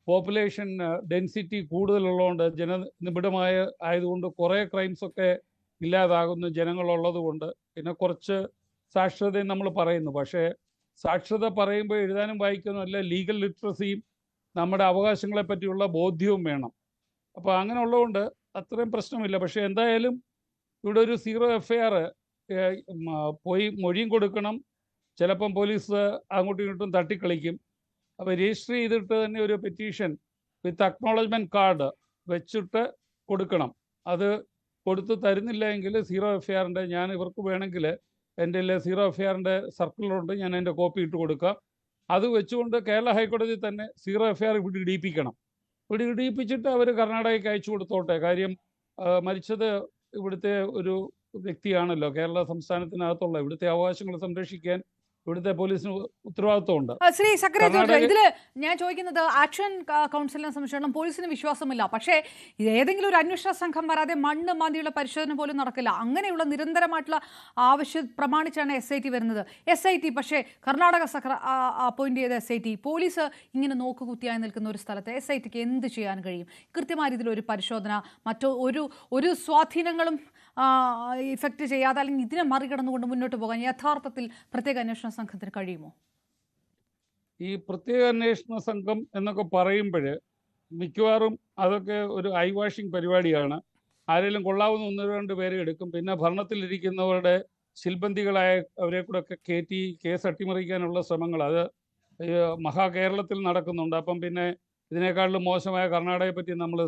പോപ്പുലേഷൻ ഡെൻസിറ്റി കൂടുതലുള്ളതുകൊണ്ട്, ജനനിബിഡമായ ആയതുകൊണ്ട് കുറേ ക്രൈംസൊക്കെ ഇല്ലാതാകുന്നു ജനങ്ങളുള്ളത് കൊണ്ട്. പിന്നെ കുറച്ച് സാക്ഷരതയും നമ്മൾ പറയുന്നു. പക്ഷേ സാക്ഷരത പറയുമ്പോൾ എഴുതാനും വായിക്കാനും അല്ല, ലീഗൽ ലിറ്ററസിയും നമ്മുടെ അവകാശങ്ങളെ പറ്റിയുള്ള ബോധ്യവും വേണം. അപ്പോൾ അങ്ങനെ ഉള്ളതുകൊണ്ട് അത്രയും പ്രശ്നമില്ല. പക്ഷേ എന്തായാലും ഇവിടെ ഒരു 0 FIR പോയി മൊഴിയും കൊടുക്കണം. ചിലപ്പം പോലീസ് അങ്ങോട്ടും ഇങ്ങോട്ടും തട്ടിക്കളിക്കും. അപ്പോൾ രജിസ്റ്റർ ചെയ്തിട്ട് തന്നെ ഒരു പെറ്റീഷൻ വിത്ത് അക്നോളജ്മെൻറ്റ് കാർഡ് വെച്ചിട്ട് കൊടുക്കണം. അത് കൊടുത്ത് തരുന്നില്ല എങ്കിൽ 0 FIR ഞാൻ ഇവർക്ക് വേണമെങ്കിൽ എൻ്റെ 0 FIR സർക്കുലറുണ്ട്, ഞാൻ എൻ്റെ കോപ്പി ഇട്ട് കൊടുക്കാം. അത് വെച്ചുകൊണ്ട് കേരള ഹൈക്കോടതി തന്നെ 0 FIR ഇവിടെ ഇടിയിപ്പിക്കണം. ഇവിടെ ഇടിയിപ്പിച്ചിട്ട് അവർ കർണാടകയ്ക്ക് അയച്ചു കൊടുത്തോട്ടെ. കാര്യം മരിച്ചത് ഇവിടുത്തെ ഒരു വ്യക്തിയാണല്ലോ. കേരള സംസ്ഥാനത്തിനകത്തുള്ള ഇവിടുത്തെ അവകാശങ്ങൾ സംരക്ഷിക്കാൻ ഇവിടുത്തെ പോലീസിന് ഉത്തരവാദിത്വമുണ്ട്. ശ്രീ സക്കറിയ ജോർജ്, ഇതില് ഞാൻ ചോദിക്കുന്നത്, ആക്ഷൻ കൗൺസിലിനെ സംബന്ധിച്ചിടത്തോളം പോലീസിന് വിശ്വാസമില്ല. പക്ഷേ ഏതെങ്കിലും ഒരു അന്വേഷണ സംഘം വരാതെ മണ്ണ് മാന്തിയുള്ള പരിശോധന പോലും നടക്കില്ല. അങ്ങനെയുള്ള നിരന്തരമായിട്ടുള്ള ആവശ്യം പ്രമാണിച്ചാണ് SIT വരുന്നത്. SIT പക്ഷേ കർണാടക സർക്കാർ അപ്പോയിന്റ് ചെയ്ത SIT, പോലീസ് ഇങ്ങനെ നോക്കുകുത്തിയായി നിൽക്കുന്ന ഒരു സ്ഥലത്ത് SITക്ക് എന്ത് ചെയ്യാൻ കഴിയും? കൃത്യമായ രീതിയിൽ ഒരു പരിശോധന, മറ്റോ ഒരു സ്വാധീനങ്ങളും ഇഫക്റ്റ് ചെയ്യാതെ, അല്ലെങ്കിൽ ഇതിനെ മറികടന്നുകൊണ്ട് മുന്നോട്ട് പോകാൻ യഥാർത്ഥത്തിൽ പ്രത്യേക അന്വേഷണ സംഘത്തിന് കഴിയുമോ? ഈ പ്രത്യേക അന്വേഷണ സംഘം എന്നൊക്കെ പറയുമ്പോൾ മിക്കവാറും അതൊക്കെ ഒരു ഐ വാഷിംഗ് പരിപാടിയാണ്. ആരെങ്കിലും കൊള്ളാവുന്ന 1-2 പേരെ എടുക്കും. പിന്നെ ഭരണത്തിലിരിക്കുന്നവരുടെ ശിൽബന്ധികളായ അവരെ കൂടെ ഒക്കെ കയറ്റി കേസ് അട്ടിമറിക്കാനുള്ള ശ്രമങ്ങൾ അത് മഹാകേരളത്തിൽ നടക്കുന്നുണ്ട്. അപ്പം പിന്നെ ഇതിനേക്കാളും മോശമായ കർണാടകയെ പറ്റി നമ്മൾ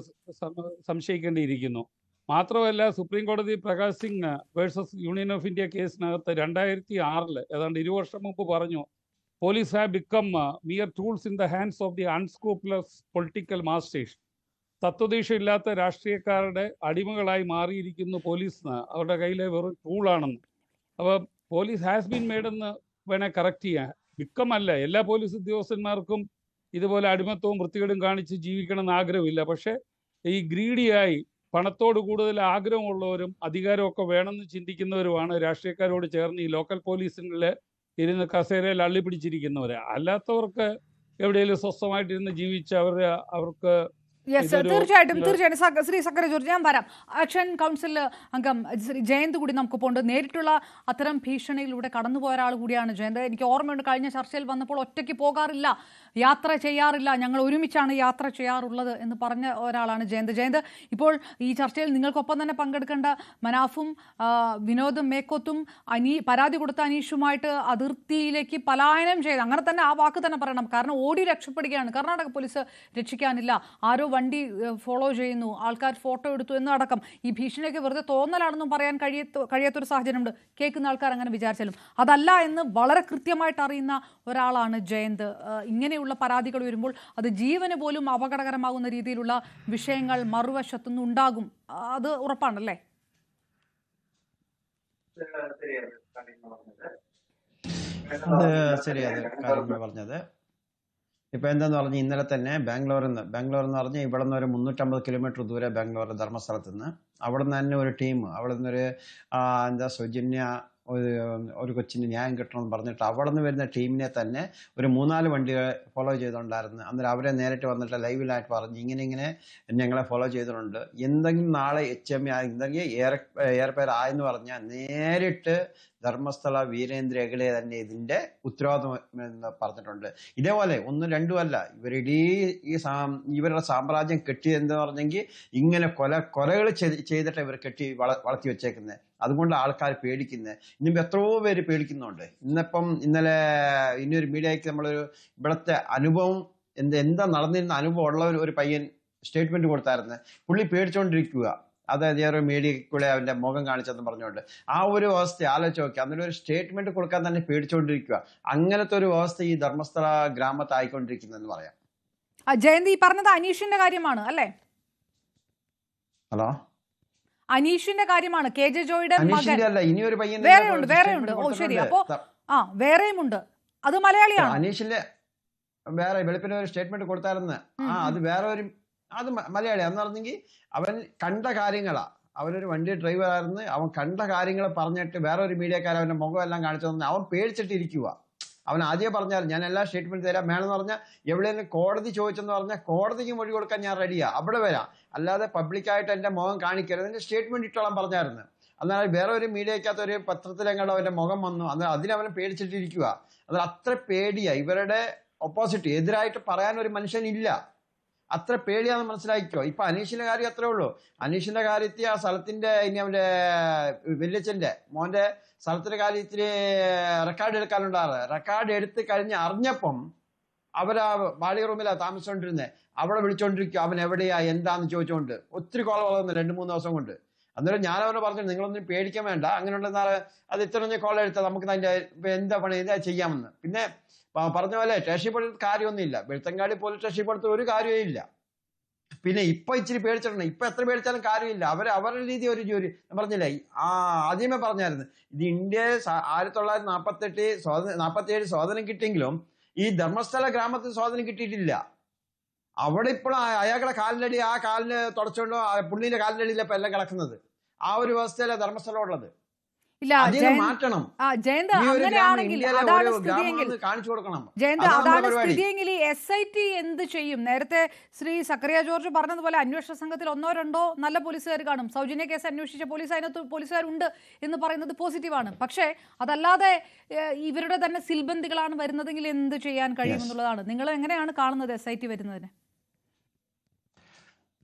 സംശയിക്കേണ്ടിയിരിക്കുന്നു. മാത്രമല്ല, സുപ്രീം കോടതി Prakash Singh versus union of India കേസിനകത്ത് 2006 ഏതാണ്ട് 20 വർഷം മുമ്പ് പറഞ്ഞു, police have become mere tools in the hands of the unscrupulous political masters. തത്വദീക്ഷയില്ലാത്ത രാഷ്ട്രീയക്കാരുടെ അടിമകളായി മാറിയിരിക്കുന്നു പോലീസ്, അവരുടെ കയ്യിലെ വെറും ടൂളാണെന്ന്. അപ്പോൾ പോലീസ് ഹാസ് ബീൻ മെയ്ഡെന്ന് വേണേൽ കറക്റ്റ് ചെയ്യാൻ. ബിക്കം അല്ല, എല്ലാ പോലീസ് ഉദ്യോഗസ്ഥന്മാർക്കും ഇതുപോലെ അടിമത്വവും വൃത്തികേടും കാണിച്ച് ജീവിക്കണമെന്ന് ആഗ്രഹമില്ല. പക്ഷേ ഈ ഗ്രീഡിയായി പണത്തോട് കൂടുതൽ ആഗ്രഹമുള്ളവരും അധികാരമൊക്കെ വേണമെന്ന് ചിന്തിക്കുന്നവരുമാണ് രാഷ്ട്രീയക്കാരോട് ചേർന്ന് ഈ ലോക്കൽ പോലീസിൽ ഇരുന്ന് കസേരയിൽ അള്ളിപ്പിടിച്ചിരിക്കുന്നവർ. അല്ലാത്തവർക്ക് എവിടെയെങ്കിലും സ്വസ്ഥമായിട്ടിരുന്ന് ജീവിച്ച് അവർക്ക് യെസ്, തീർച്ചയായിട്ടും ശ്രീ സക്കറിയ ജോർജ്, ഞാൻ വരാം. ആക്ഷൻ കൗൺസിൽ അംഗം ശ്രീ ജയന്ത് കൂടി നമുക്കിപ്പോൾ ഉണ്ട്. നേരിട്ടുള്ള അത്തരം ഭീഷണിയിലൂടെ കടന്നുപോയ ഒരാൾ കൂടിയാണ് ജയന്ത്. എനിക്ക് ഓർമ്മയുണ്ട്, കഴിഞ്ഞ ചർച്ചയിൽ വന്നപ്പോൾ ഒറ്റയ്ക്ക് പോകാറില്ല, യാത്ര ചെയ്യാറില്ല, ഞങ്ങൾ ഒരുമിച്ചാണ് യാത്ര ചെയ്യാറുള്ളത് എന്ന് പറഞ്ഞ ഒരാളാണ് ജയന്ത്. ജയന്ത്, ഇപ്പോൾ ഈ ചർച്ചയിൽ നിങ്ങൾക്കൊപ്പം തന്നെ പങ്കെടുക്കേണ്ട മനാഫും വിനോദും മേക്കോത്തും പരാതി കൊടുത്ത അനീഷുമായിട്ട് അതിർത്തിയിലേക്ക് പലായനം ചെയ്ത്, അങ്ങനെ തന്നെ ആ വാക്ക് തന്നെ പറയണം, കാരണം ഓടി രക്ഷപ്പെടുകയാണ്. കർണാടക പോലീസ് രക്ഷിക്കാനില്ല, ആരോ വണ്ടി ഫോളോ ചെയ്യുന്നു, ആൾക്കാർ ഫോട്ടോ എടുത്തു എന്നടക്കം. ഈ ഭീഷണിയൊക്കെ വെറുതെ തോന്നലാണെന്നും പറയാൻ കഴിയാത്തൊരു സാഹചര്യമുണ്ട്. കേൾക്കുന്ന ആൾക്കാർ അങ്ങനെ വിചാരിച്ചാലും അതല്ല എന്ന് വളരെ കൃത്യമായിട്ട് അറിയുന്ന ഒരാളാണ് ജയന്ത്. ഇങ്ങനെയുള്ള പരാതികൾ വരുമ്പോൾ അത് ജീവന് പോലും അപകടകരമാകുന്ന രീതിയിലുള്ള വിഷയങ്ങൾ മറുവശത്തുനിന്ന് ഉണ്ടാകും, അത് ഉറപ്പാണല്ലേ? അത് ശരിയാണ് കാര്യങ്ങൾ പറഞ്ഞത്. ഇപ്പൊ എന്താന്ന് പറഞ്ഞാൽ ഇന്നലെ തന്നെ ബാംഗ്ലൂർ എന്ന് പറഞ്ഞാൽ ഇവിടെ നിന്ന് ഒരു 350 കിലോമീറ്റർ ദൂരെ ബാംഗ്ലൂർ ധർമ്മസ്ഥലത്ത് നിന്ന്, അവിടെ നിന്ന് തന്നെ ഒരു ടീം, അവിടെ നിന്നൊരു സൗജന്യ ഒരു കൊച്ചിന് ന്യായം കിട്ടണമെന്ന് പറഞ്ഞിട്ട് അവിടെ നിന്ന് വരുന്ന ടീമിനെ തന്നെ ഒരു 3-4 വണ്ടികൾ ഫോളോ ചെയ്തുകൊണ്ടായിരുന്നു. അന്നേരം അവരെ നേരിട്ട് വന്നിട്ട് ലൈവിലായിട്ട് പറഞ്ഞു ഇങ്ങനെ ഞങ്ങളെ ഫോളോ ചെയ്തിട്ടുണ്ട്, എന്തെങ്കിലും നാളെ HME എന്തെങ്കിലും ഏറെ ആയെന്ന് പറഞ്ഞാൽ നേരിട്ട് ധർമ്മസ്ഥല വീരേന്ദ്ര ഹെഗ്ഡെ തന്നെ ഇതിന്റെ ഉത്തരവാദിത്വം എന്ന് പറഞ്ഞിട്ടുണ്ട്. ഇതേപോലെ 1-2 അല്ല, ഇവരുടെ സാമ്രാജ്യം കെട്ടിയെന്ന് പറഞ്ഞെങ്കിൽ ഇങ്ങനെ കൊലകൾ ചെയ്തിട്ട് ഇവർ കെട്ടി വളർത്തി വെച്ചേക്കുന്നത്. അതുകൊണ്ട് ആൾക്കാർ പേടിക്കുന്നത്. ഇനിയിപ്പോൾ എത്രയോ പേര് പേടിക്കുന്നുണ്ട്. ഇന്നലെ ഇനിയൊരു മീഡിയയ്ക്ക് നമ്മളൊരു ഇവിടുത്തെ അനുഭവം എന്താ നടന്നിരുന്ന അനുഭവം ഉള്ള ഒരു പയ്യൻ സ്റ്റേറ്റ്മെന്റ് കൊടുത്തായിരുന്നു. പുള്ളി പേടിച്ചുകൊണ്ടിരിക്കുക, അതായത് ഒരു മീഡിയക്കുള്ളിൽ അവന്റെ മുഖം കാണിച്ചെന്ന് പറഞ്ഞുകൊണ്ട്. ആ ഒരു അവസ്ഥ ആലോചിച്ച് നോക്കി. അന്നൊരു ഒരു സ്റ്റേറ്റ്മെന്റ് കൊടുക്കാൻ തന്നെ പേടിച്ചുകൊണ്ടിരിക്കുക. അങ്ങനത്തെ ഒരു അവസ്ഥ ഈ ധർമ്മസ്ഥല ഗ്രാമത്ത് ആയിക്കൊണ്ടിരിക്കുന്നെന്ന് പറയാം. ജയന്തി, ഈ പറഞ്ഞത് അനീഷിന്റെ കാര്യമാണ് അല്ലേ? ഹലോ, അനീഷിന്റെ കാര്യമാണ്. KJ ജോയിയുടെ മകൻ. അല്ല, ഇനിയൊരു പയ്യൻ വേറെയുണ്ട്. ഓ ശരി, അപ്പോ വേറെയുമുണ്ട്. അത് മലയാളിയാണ്. അനീഷിന്റെ വേറെ വെളുപ്പിന് ഒരു സ്റ്റേറ്റ്മെന്റ് കൊടുത്തായിരുന്നു. അത് വേറെ ഒരു അത് മലയാളി എന്ന് പറഞ്ഞെങ്കിൽ അവൻ കണ്ട കാര്യങ്ങളാ. അവനൊരു വണ്ടി ഡ്രൈവർ ആയിരുന്നു. അവൻ കണ്ട കാര്യങ്ങൾ പറഞ്ഞിട്ട് വേറെ ഒരു മീഡിയക്കാരൻ അവന്റെ മുഖം എല്ലാം കാണിച്ചു തന്നെ അവൻ പേടിച്ചിട്ടിരിക്കുക. അവൻ ആദ്യം പറഞ്ഞാൽ ഞാൻ എല്ലാ സ്റ്റേറ്റ്മെന്റ് തരാം, വേണമെന്ന് പറഞ്ഞാൽ എവിടെയെങ്കിലും കോടതി ചോദിച്ചെന്ന് പറഞ്ഞാൽ കോടതിക്ക് മൊഴി കൊടുക്കാൻ ഞാൻ റെഡിയാ, അവിടെ വരാം, അല്ലാതെ പബ്ലിക്കായിട്ട് എന്റെ മുഖം കാണിക്കരുത്, എന്റെ സ്റ്റേറ്റ്മെന്റ് ഇട്ടോളാൻ പറഞ്ഞായിരുന്നു. എന്നാൽ വേറെ ഒരു മീഡിയക്കകത്ത് ഒരു പത്രത്തിലെങ്ങാണ്ട് അവന്റെ മുഖം വന്നു. എന്നാൽ അതിനവൻ പേടിച്ചിട്ടിരിക്കുക. എന്നാൽ അത്ര പേടിയാ. ഇവരുടെ ഓപ്പോസിറ്റ് എതിരായിട്ട് പറയാൻ ഒരു മനുഷ്യനില്ല, അത്ര പേടിയാന്ന് മനസ്സിലാക്കിക്കോ. ഇപ്പൊ അനീഷിന്റെ കാര്യം അത്രേ ഉള്ളൂ. അനീഷിന്റെ കാര്യത്തിൽ ആ സ്ഥലത്തിന്റെ ഇനി അവന്റെ വല്യച്ഛന്റെ മോന്റെ സ്ഥലത്തിന്റെ കാര്യത്തിൽ റെക്കോർഡ് എടുക്കാനുണ്ടാറ്. റെക്കോർഡ് എടുത്ത് കഴിഞ്ഞ് അറിഞ്ഞപ്പം അവരാ ബാളി റൂമിലാ താമസിച്ചോണ്ടിരുന്നത്. അവിടെ വിളിച്ചോണ്ടിരിക്കും അവൻ എവിടെയാ എന്താന്ന് ചോദിച്ചോണ്ട്. ഒത്തിരി കോൾ വളർന്നു 2-3 ദിവസം കൊണ്ട്. അന്നേരം ഞാൻ അവനെ പറഞ്ഞു നിങ്ങളൊന്നും പേടിക്കാൻ വേണ്ട, അങ്ങനെയുള്ള അത് ഇത്ര കോൾ എടുത്താൽ നമുക്ക് അതിന്റെ എന്താ പണി എന്താ ചെയ്യാമെന്ന്. പിന്നെ പറഞ്ഞ പോലെ സ്റ്റേഷനിൽ പെടുത്ത കാര്യമൊന്നുമില്ല, വെളുത്തങ്കാടി പോലീസ് സ്റ്റേഷനിൽ പെടുത്ത ഒരു കാര്യമേ ഇല്ല. പിന്നെ ഇപ്പൊ ഇച്ചിരി പേടിച്ചിട്ടുണ്ട്. ഇപ്പൊ എത്ര പേടിച്ചാലും കാര്യമില്ല. അവരുടെ രീതി ഒരു ജോലി പറഞ്ഞില്ലേ, ആദ്യമേ പറഞ്ഞായിരുന്നു ഇത് ഇന്ത്യ 1947 സ്വാതന്ത്ര്യം കിട്ടിയെങ്കിലും ഈ ധർമ്മസ്ഥല ഗ്രാമത്തിൽ സ്വാതന്ത്ര്യം കിട്ടിയിട്ടില്ല. അവിടെ ഇപ്പോൾ അയാളുടെ കാലിലടി ആ കാലിന് തുടച്ചുകൊണ്ടോ പുള്ളിന്റെ കാലിലടിയിലെ ഇപ്പൊ എല്ലാം കിടക്കുന്നത്. ആ ഒരു വ്യവസ്ഥയിലെ ധർമ്മസ്ഥലം ഉള്ളത്. മാറ്റണം. സ്ഥിതിയെങ്കിൽ SIT എന്ത് ചെയ്യും? നേരത്തെ ശ്രീ സക്കറിയ ജോർജ് പറഞ്ഞതുപോലെ അന്വേഷണ സംഘത്തിൽ 1-2 നല്ല പോലീസുകാർ കാണും. സൗജന്യ കേസ് അന്വേഷിച്ച അതിനകത്ത് പോലീസുകാരുണ്ട് എന്ന് പറയുന്നത് പോസിറ്റീവാണ്. പക്ഷേ അതല്ലാതെ ഇവരുടെ തന്നെ സിൽബന്ദികളാണ് വരുന്നതെങ്കിൽ എന്ത് ചെയ്യാൻ കഴിയുമെന്നുള്ളതാണ്. നിങ്ങൾ എങ്ങനെയാണ് കാണുന്നത് SIT വരുന്നതിന്?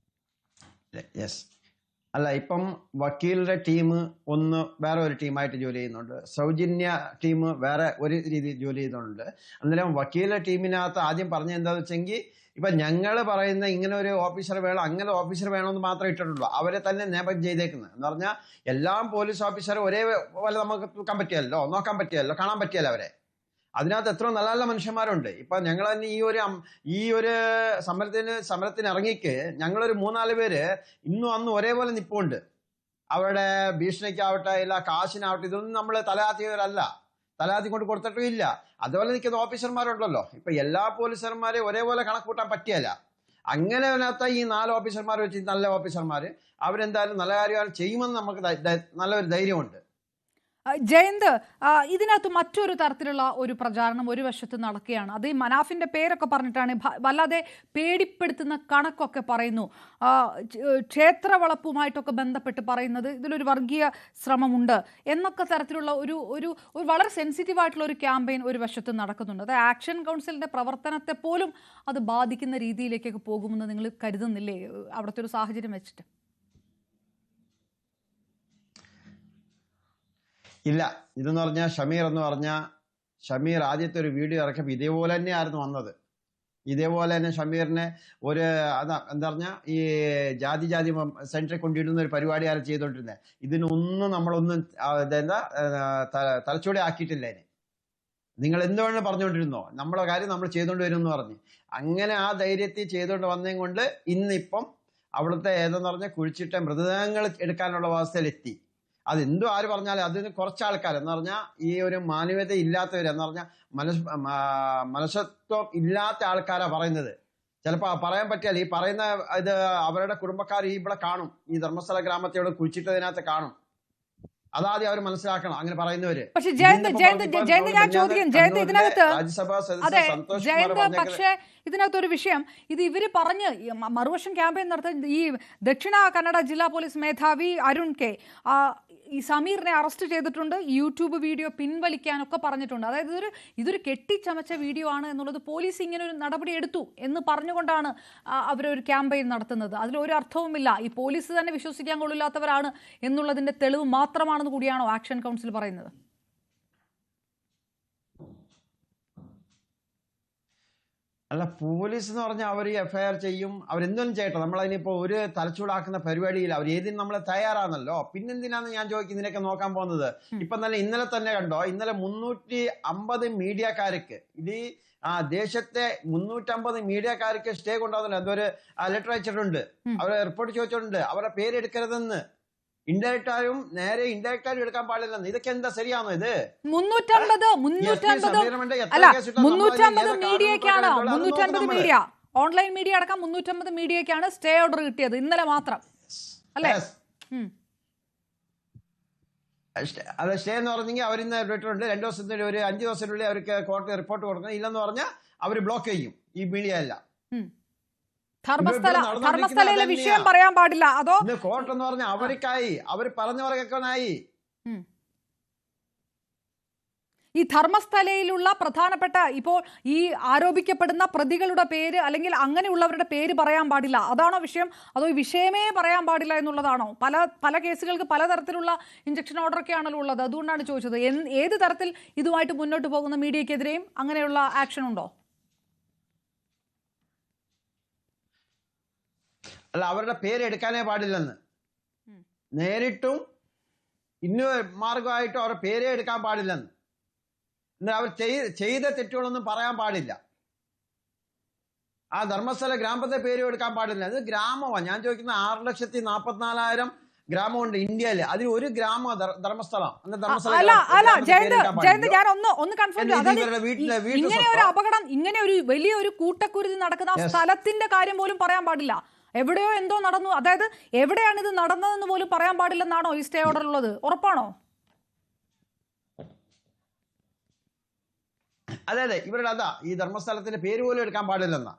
അല്ല, ഇപ്പം വക്കീലിന്റെ ടീം വേറെ ഒരു ടീമായിട്ട് ജോലി ചെയ്യുന്നുണ്ട്, സൗജന്യ ടീം വേറെ ഒരു രീതിയിൽ ജോലി ചെയ്യുന്നുണ്ട്. അന്നേരം വക്കീലിന്റെ ടീമിനകത്ത് ആദ്യം പറഞ്ഞ എന്താന്ന് വെച്ചെങ്കിൽ ഇപ്പൊ ഞങ്ങൾ പറയുന്ന ഇങ്ങനെ ഒരു ഓഫീസർ വേണം, അങ്ങനെ ഓഫീസർ വേണമെന്ന് മാത്രമേ ഇട്ടിട്ടുള്ളൂ. അവരെ തന്നെ നിയമം ചെയ്തേക്കുന്നത് എന്ന് പറഞ്ഞാൽ എല്ലാം പോലീസ് ഓഫീസർ ഒരേ പോലെ നമുക്ക് നോക്കാൻ പറ്റിയല്ലോ, കാണാൻ പറ്റിയല്ലോ അവരെ. അതിനകത്ത് എത്ര നല്ല നല്ല മനുഷ്യന്മാരുണ്ട്. ഇപ്പൊ ഞങ്ങൾ തന്നെ ഈ ഒരു സമരത്തിന് ഇറങ്ങിക്ക് ഞങ്ങളൊരു 3-4 പേര് ഇന്നും അന്ന് ഒരേപോലെ നിപ്പുണ്ട്. അവരുടെ ഭീഷണിക്കാവട്ടെ ഇല്ല കാശിനാവട്ടെ ഇതൊന്നും നമ്മൾ തലയാത്തി കൊണ്ട് കൊടുത്തിട്ടും ഇല്ല. അതുപോലെ നിൽക്കുന്ന ഓഫീസർമാരുണ്ടല്ലോ. ഇപ്പൊ എല്ലാ പോലീസർമാരെ ഒരേപോലെ കണക്കൂട്ടാൻ പറ്റിയല്ല. അങ്ങനെ അതിനകത്ത് ഈ 4 ഓഫീസർമാർ വെച്ച് നല്ല ഓഫീസർമാർ അവരെന്തായാലും നല്ല കാര്യം ചെയ്യുമെന്ന് നമുക്ക് നല്ലൊരു ധൈര്യമുണ്ട്. ജയന്ത്, ഇതിനകത്ത് മറ്റൊരു തരത്തിലുള്ള ഒരു പ്രചാരണം ഒരു വശത്ത് നടക്കുകയാണ്. അത് ഈ മനാഫിന്റെ പേരൊക്കെ പറഞ്ഞിട്ടാണ് വല്ലാതെ പേടിപ്പെടുത്തുന്ന കണക്കൊക്കെ പറയുന്നു. ക്ഷേത്രവളപ്പുമായിട്ടൊക്കെ ബന്ധപ്പെട്ട് പറയുന്നത് ഇതിലൊരു വർഗീയ ശ്രമമുണ്ട് എന്നൊക്കെ തരത്തിലുള്ള ഒരു ഒരു വളരെ സെൻസിറ്റീവ് ആയിട്ടുള്ള ഒരു ക്യാമ്പയിൻ ഒരു വശത്ത് നടക്കുന്നുണ്ട്. അത് ആക്ഷൻ കൗൺസിലിന്റെ പ്രവർത്തനത്തെ പോലും അത് ബാധിക്കുന്ന രീതിയിലേക്കൊക്കെ പോകുമെന്ന് നിങ്ങൾ കരുതുന്നില്ലേ അവിടുത്തെ ഒരു സാഹചര്യം വെച്ചിട്ട്? ഇല്ല, ഇതെന്ന് പറഞ്ഞാൽ ഷമീർ എന്ന് പറഞ്ഞാൽ ഷമീർ ആദ്യത്തെ ഒരു വീഡിയോ ഇറക്കിയപ്പോൾ ഇതേപോലെ തന്നെയായിരുന്നു വന്നത്. ഇതേപോലെ തന്നെ ഷമീറിനെ ഒരു എന്താ പറഞ്ഞാൽ ഈ ജാതി സെന്ററിൽ കൊണ്ടിടുന്ന ഒരു പരിപാടി ആരും ചെയ്തോണ്ടിരുന്നത്. ഇതിനൊന്നും നമ്മളൊന്നും എന്താ തലച്ചോടെ ആക്കിയിട്ടില്ല. അതിന് നിങ്ങൾ എന്തുകൊണ്ട് പറഞ്ഞുകൊണ്ടിരുന്നോ നമ്മളെ കാര്യം നമ്മൾ ചെയ്തുകൊണ്ട് വരും എന്ന് പറഞ്ഞ് അങ്ങനെ ആ ധൈര്യത്തിൽ ചെയ്തുകൊണ്ട് വന്നതും കൊണ്ട് ഇന്നിപ്പം അവിടുത്തെ ഏതെന്ന് പറഞ്ഞാൽ കുഴിച്ചിട്ട മൃതദേഹങ്ങൾ എടുക്കാനുള്ള അവസ്ഥയിലെത്തി. അതെന്തോ ആര് പറഞ്ഞാലും അതിന് കുറച്ച് ആൾക്കാർ എന്ന് പറഞ്ഞാൽ ഈ ഒരു മാനവീയത ഇല്ലാത്തവർ എന്ന് പറഞ്ഞാൽ മനുഷ്യത്വം ഇല്ലാത്ത ആൾക്കാരാ പറയുന്നത്. ചിലപ്പോൾ പറയാൻ പറ്റിയാൽ ഈ പറയുന്ന ഇത് അവരുടെ കുടുംബക്കാർ ഇവിടെ കാണും, ഈ ധർമ്മസ്ഥല ഗ്രാമത്തെ ഇവിടെ കുഴിച്ചിട്ടതിനകത്ത് കാണും. അതാദ്യം അവർ മനസ്സിലാക്കണം അങ്ങനെ പറയുന്നവര്. പക്ഷെ ജയന്ത് ഞാൻ ചോദിക്കും, ജയന്ത് ഇതിനകത്ത് അതെ ജയന്ത്, പക്ഷേ ഇതിനകത്തൊരു വിഷയം, ഇത് ഇവര് പറഞ്ഞ് മറുവശം ക്യാമ്പയിൻ നടത്തുന്ന ഈ ദക്ഷിണ കന്നഡ ജില്ലാ പോലീസ് മേധാവി അരുൺ കെ ഈ സമീറിനെ അറസ്റ്റ് ചെയ്തിട്ടുണ്ട്, യൂട്യൂബ് വീഡിയോ പിൻവലിക്കാനൊക്കെ പറഞ്ഞിട്ടുണ്ട്. അതായത് ഇതൊരു കെട്ടിച്ചമച്ച വീഡിയോ ആണ് എന്നുള്ളത് പോലീസ് ഇങ്ങനെ ഒരു നടപടി എടുത്തു എന്ന് പറഞ്ഞുകൊണ്ടാണ് അവരൊരു ക്യാമ്പയിൻ നടത്തുന്നത്. അതിലൊരു അർത്ഥവുമില്ല. ഈ പോലീസ് തന്നെ വിശ്വസിക്കാൻ കൊള്ളില്ലാത്തവരാണ് എന്നുള്ളതിന്റെ തെളിവ് മാത്രമാണെന്ന് കൂടിയാണോ ആക്ഷൻ കൗൺസിൽ പറയുന്നത്? അല്ല, പോലീസ് എന്ന് പറഞ്ഞാൽ അവർ എഫ്ഐആർ ചെയ്യും, അവരെന്തും ചെയ്യട്ടെ. നമ്മളതിനിപ്പോൾ ഒരു തലച്ചൂടാക്കുന്ന പരിപാടിയില്ല. അവർ ഏതിനും നമ്മളെ തയ്യാറാണല്ലോ. പിന്നെന്തിനാന്ന് ഞാൻ ചോദിക്കും ഇതിനൊക്കെ നോക്കാൻ പോകുന്നത്. ഇപ്പൊ ഇന്നലെ തന്നെ കണ്ടോ, ഇന്നലെ 350 മീഡിയക്കാർക്ക് ഇത് ദേശത്തെ 350 മീഡിയക്കാർക്ക് സ്റ്റേ കൊണ്ടുവന്നില്ല. അതൊരു ലെറ്റർ അയച്ചിട്ടുണ്ട്, അവരെ റിപ്പോർട്ട് ചോദിച്ചിട്ടുണ്ട്, അവരുടെ പേരെടുക്കരുതെന്ന്. ഇൻഡയറക്റ്റായും നേരെ ഇൻഡയറക്റ്റായും എടുക്കാൻ പാടില്ലെന്ന്. ഇതൊക്കെ എന്താ ശരിയാണോ? ഇത് 350 മീഡിയക്കാണ്, 350 മീഡിയ ഓൺലൈൻ മീഡിയ അടക്കം 350 മീഡിയക്കാണ് സ്റ്റേ ഓർഡർ കിട്ടിയത് ഇന്നലെ മാത്രം, അല്ലേ? അത് സ്റ്റേ എന്ന് പറഞ്ഞെങ്കിൽ അവരിന്ന് റിട്ടേൺ 2 ദിവസത്തിനുള്ളിൽ ഒരു 5 ദിവസത്തിനുള്ളിൽ അവർക്ക് കോർട്ട് റിപ്പോർട്ട് കൊടുക്കണം. ഇല്ലെന്ന് പറഞ്ഞാൽ അവർ ബ്ലോക്ക് ചെയ്യും ഈ മീഡിയ എല്ലാം. ധർമ്മസ്ഥലയിലെ വിഷയം പറയാൻ പാടില്ല. അതോ കോർട്ട് എന്ന് പറഞ്ഞാൽ അവർക്കായി അവർ പറഞ്ഞവർക്കൊക്കെ ആയി. ഈ ധർമ്മസ്ഥലയിലുള്ള പ്രധാനപ്പെട്ട ഇപ്പോൾ ഈ ആരോപിക്കപ്പെടുന്ന പ്രതികളുടെ പേര് അല്ലെങ്കിൽ അങ്ങനെയുള്ളവരുടെ പേര് പറയാൻ പാടില്ല, അതാണോ വിഷയം? അതോ ഈ വിഷയമേ പറയാൻ പാടില്ല എന്നുള്ളതാണോ? പല കേസുകൾക്ക് പലതരത്തിലുള്ള ഇഞ്ചക്ഷൻ ഓർഡറൊക്കെ ആണല്ലോ ഉള്ളത്. അതുകൊണ്ടാണ് ചോദിച്ചത്. ഏത് തരത്തിൽ ഇതുമായിട്ട് മുന്നോട്ട് പോകുന്ന മീഡിയക്കെതിരെയും അങ്ങനെയുള്ള ആക്ഷൻ ഉണ്ടോ? അല്ല, അവരുടെ പേര് എടുക്കാനേ പാടില്ലെന്ന്. നേരിട്ടും ഇന്നു മാർഗമായിട്ടും അവരുടെ പേരേ എടുക്കാൻ പാടില്ലെന്ന്. എന്നാൽ അവർ ചെയ്ത തെറ്റുകളൊന്നും പറയാൻ പാടില്ല. ആ ധർമ്മസ്ഥല ഗ്രാമത്തെ പേരും എടുക്കാൻ പാടില്ല. അത് ഗ്രാമമാണ് ഞാൻ ചോദിക്കുന്ന. 6,44,000 ഗ്രാമമുണ്ട് ഇന്ത്യയില്. അതിൽ ഒരു ഗ്രാമ ധർമ്മസ്ഥലം. ഇങ്ങനെ ഒരു അപകടം, ഇങ്ങനെ ഒരു വലിയൊരു കൂട്ടക്കുരുതി നടക്കുന്ന സ്ഥലത്തിന്റെ കാര്യം പോലും പറയാൻ പാടില്ല. എവിടെയോ എന്തോ നടന്നു, അതായത് എവിടെയാണ് ഇത് നടന്നതെന്ന് പോലും പറയാൻ പാടില്ലെന്നാണോ ഈ സ്റ്റേ ഓർഡർ ഉള്ളത്? ഉറപ്പാണോ? അതെ, ഇവരുടെ അതാ ഈ ധർമ്മസ്ഥലത്തിന്റെ പേര് പോലും എടുക്കാൻ പാടില്ലെന്നാ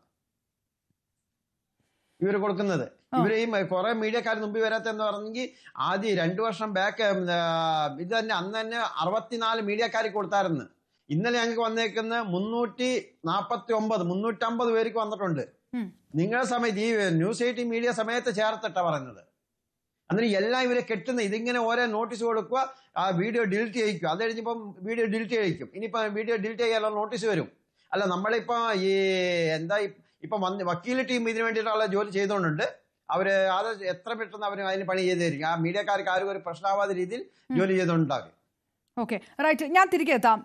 ഇവര് കൊടുക്കുന്നത്. ഇവര് ഈ കുറെ മീഡിയക്കാർ മുമ്പിൽ വരാത്തെന്ന് പറഞ്ഞെങ്കിൽ ആദ്യം 2 വർഷം ബാക്ക് ഇത് തന്നെ അന്ന് തന്നെ 64 മീഡിയക്കാർക്ക് കൊടുത്തായിരുന്നു. ഇന്നലെ ഞങ്ങൾക്ക് വന്നേക്കുന്ന 350 പേർക്ക് വന്നിട്ടുണ്ട്. നിങ്ങളുടെ സമയത്ത് ഈ ന്യൂസ് 18 മീഡിയ സമയത്ത് ചേർത്തിട്ടാ പറയുന്നത്. അന്നേരം എല്ലാം ഇവരെ കെട്ടുന്ന ഇതിങ്ങനെ ഓരോ നോട്ടീസ് കൊടുക്കുക, ആ വീഡിയോ ഡിലീറ്റ് ചെയ്യിക്കും. അത് കഴിഞ്ഞപ്പം വീഡിയോ ഡിലീറ്റ് ചെയ്യിക്കും. ഇനിയിപ്പോ വീഡിയോ ഡിലീറ്റ് ചെയ്യാനുള്ള നോട്ടീസ് വരും. അല്ല, നമ്മളിപ്പോ ഈ എന്താ ഇപ്പൊ വക്കീൽ ടീം ഇതിനു വേണ്ടിയിട്ടുള്ള ജോലി ചെയ്തുകൊണ്ടുണ്ട്. അവര് അത് എത്ര പെട്ടെന്ന് അവർ അതിന് പണി ചെയ്തായിരിക്കും. ആ മീഡിയക്കാർക്ക് ആരും ഒരു പ്രശ്നമാവാത്ത രീതിയിൽ ജോലി ചെയ്തുകൊണ്ടാകും. Okay, right. ഞാൻ തിരികെ എത്താം.